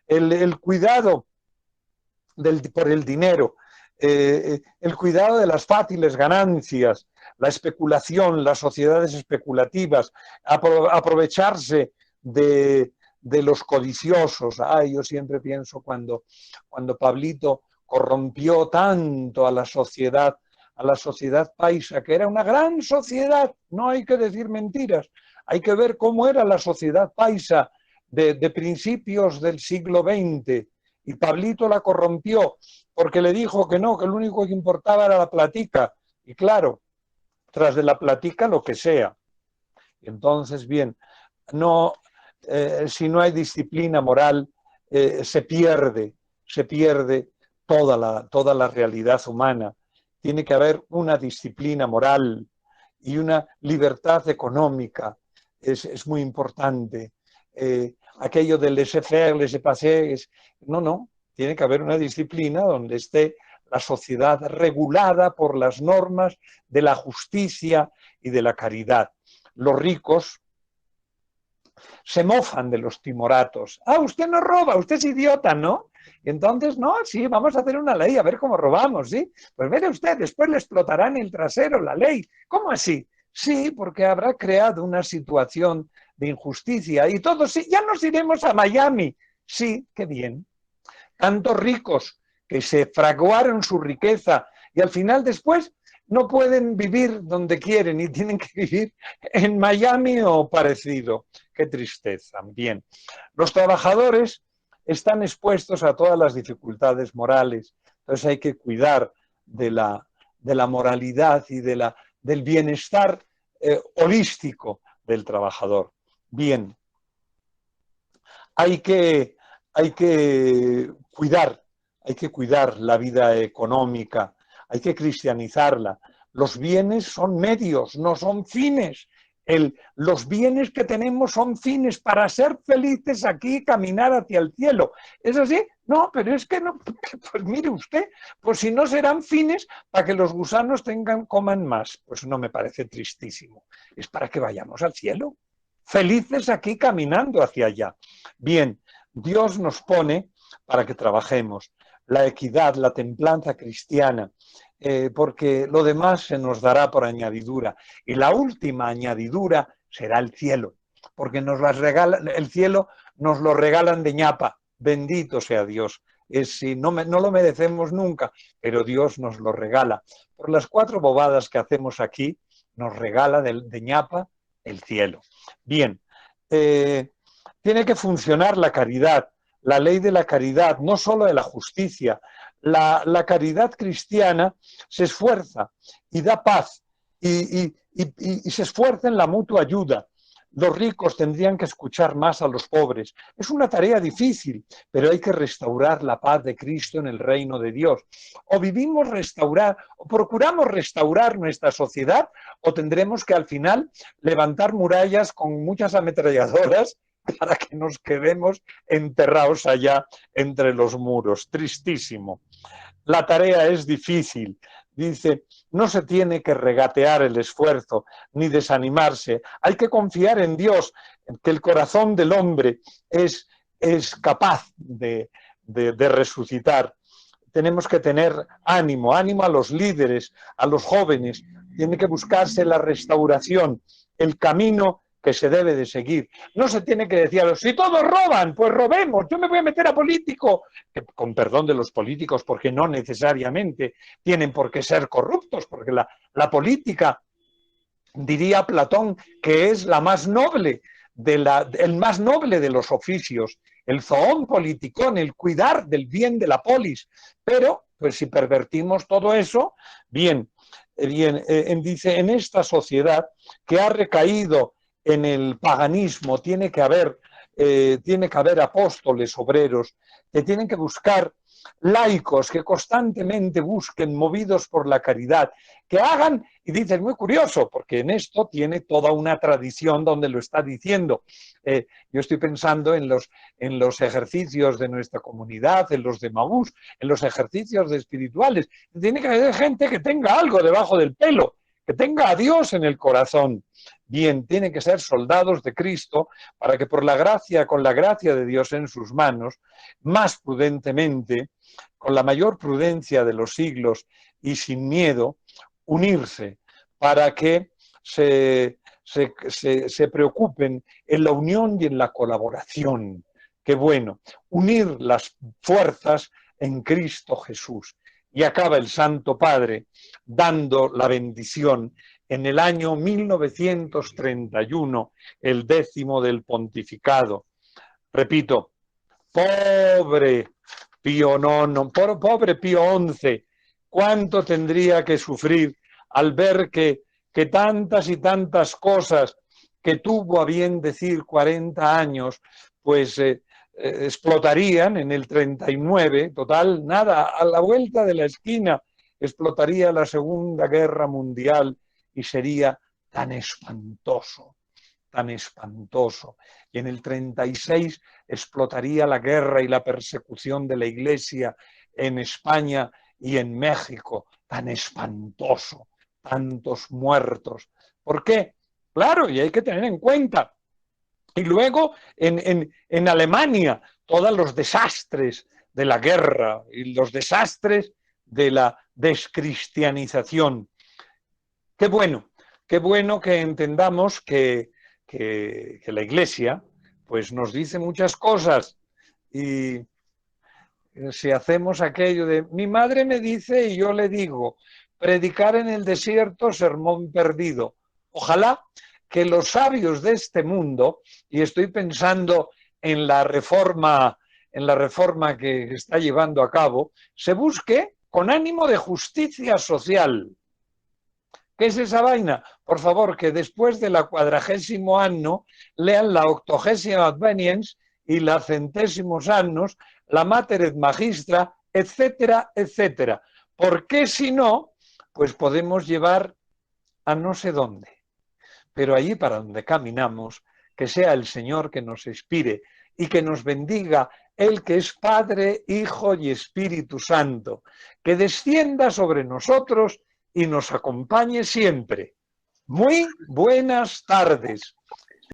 el cuidado por el dinero, el cuidado de las fáciles ganancias, la especulación, las sociedades especulativas, aprovecharse de los codiciosos. Ay, yo siempre pienso cuando Pablito corrompió tanto a la sociedad paisa, que era una gran sociedad, no hay que decir mentiras, hay que ver cómo era la sociedad paisa de principios del siglo XX, y Pablito la corrompió porque le dijo que no, que lo único que importaba era la platica, y claro, tras de la platica lo que sea. Entonces, bien, no, si no hay disciplina moral, se pierde toda la realidad humana. Tiene que haber una disciplina moral y una libertad económica. Es muy importante. Aquello del laissez-faire, laissez-passer, no, tiene que haber una disciplina donde esté la sociedad regulada por las normas de la justicia y de la caridad. Los ricos se mofan de los timoratos. Ah, usted no roba, usted es idiota, ¿no? Entonces, no, sí, vamos a hacer una ley, a ver cómo robamos, ¿sí? Pues mire usted, después le explotarán el trasero la ley. ¿Cómo así? Sí, porque habrá creado una situación de injusticia y todos, sí, ya nos iremos a Miami. Sí, qué bien. Tantos ricos que se fraguaron su riqueza y al final después no pueden vivir donde quieren y tienen que vivir en Miami o parecido. Qué tristeza. Bien, los trabajadores están expuestos a todas las dificultades morales, entonces hay que cuidar de la moralidad y del bienestar holístico del trabajador. Bien, hay que cuidar la vida económica, hay que cristianizarla. Los bienes son medios, no son fines. Los bienes que tenemos son fines para ser felices aquí y caminar hacia el cielo. ¿Es así? No, pero es que no. Pues mire usted, pues si no serán fines para que los gusanos coman más. Pues no, me parece tristísimo. Es para que vayamos al cielo. Felices aquí caminando hacia allá. Bien, Dios nos pone para que trabajemos la equidad, la templanza cristiana, porque lo demás se nos dará por añadidura. Y la última añadidura será el cielo, porque el cielo nos lo regalan de ñapa. Bendito sea Dios. No lo merecemos nunca, pero Dios nos lo regala. Por las 4 bobadas que hacemos aquí, nos regala de ñapa el cielo. Bien, tiene que funcionar la caridad, la ley de la caridad, no solo de la justicia. La caridad cristiana se esfuerza y da paz y se esfuerza en la mutua ayuda. Los ricos tendrían que escuchar más a los pobres. Es una tarea difícil, pero hay que restaurar la paz de Cristo en el reino de Dios. O procuramos restaurar nuestra sociedad, o tendremos que al final levantar murallas con muchas ametralladoras para que nos quedemos enterrados allá entre los muros. Tristísimo. La tarea es difícil. Dice, no se tiene que regatear el esfuerzo ni desanimarse. Hay que confiar en Dios, que el corazón del hombre es capaz de resucitar. Tenemos que tener ánimo a los líderes, a los jóvenes. Tiene que buscarse la restauración, el camino que se debe de seguir. No se tiene que decir, si todos roban, pues robemos, yo me voy a meter a político, con perdón de los políticos, porque no necesariamente tienen por qué ser corruptos, porque la política, diría Platón, que es la más noble, el más noble de los oficios, el zoon politikon, el cuidar del bien de la polis. Pero, pues si pervertimos todo eso, dice, en esta sociedad que ha recaído en el paganismo, tiene que haber apóstoles, obreros, que tienen que buscar laicos que constantemente busquen, movidos por la caridad, que hagan Y dice, es muy curioso, porque en esto tiene toda una tradición donde lo está diciendo. Yo estoy pensando en los ejercicios de nuestra comunidad, en los de Maús, en los ejercicios espirituales. Tiene que haber gente que tenga algo debajo del pelo, que tenga a Dios en el corazón. Bien, tienen que ser soldados de Cristo para que por la gracia, con la gracia de Dios en sus manos, más prudentemente, con la mayor prudencia de los siglos y sin miedo, unirse para que se preocupen en la unión y en la colaboración. Qué bueno, unir las fuerzas en Cristo Jesús. Y acaba el Santo Padre dando la bendición en el año 1931, el 10º del pontificado. Repito, pobre Pío IX, pobre Pío XI, cuánto tendría que sufrir al ver que tantas y tantas cosas que tuvo a bien decir 40 años, pues explotarían en el 39, total, nada, a la vuelta de la esquina explotaría la Segunda Guerra Mundial y sería tan espantoso, tan espantoso. Y en el 36 explotaría la guerra y la persecución de la Iglesia en España y en México, tan espantoso, tantos muertos. ¿Por qué? Claro, y hay que tener en cuenta. Y luego en Alemania, todos los desastres de la guerra y los desastres de la descristianización. Qué bueno que entendamos que la Iglesia pues nos dice muchas cosas y si hacemos aquello de mi madre me dice y yo le digo, predicar en el desierto, sermón perdido. Ojalá que los sabios de este mundo, y estoy pensando en la reforma que está llevando a cabo, se busque con ánimo de justicia social. ¿Qué es esa vaina? Por favor, que después de la 40º anno lean la 80ª adveniens y la 100º annos, la Mater et Magistra, etcétera, etcétera. Porque si no, pues podemos llevar a no sé dónde. Pero allí para donde caminamos, que sea el Señor que nos inspire y que nos bendiga el que es Padre, Hijo y Espíritu Santo, que descienda sobre nosotros y nos acompañe siempre. Muy buenas tardes.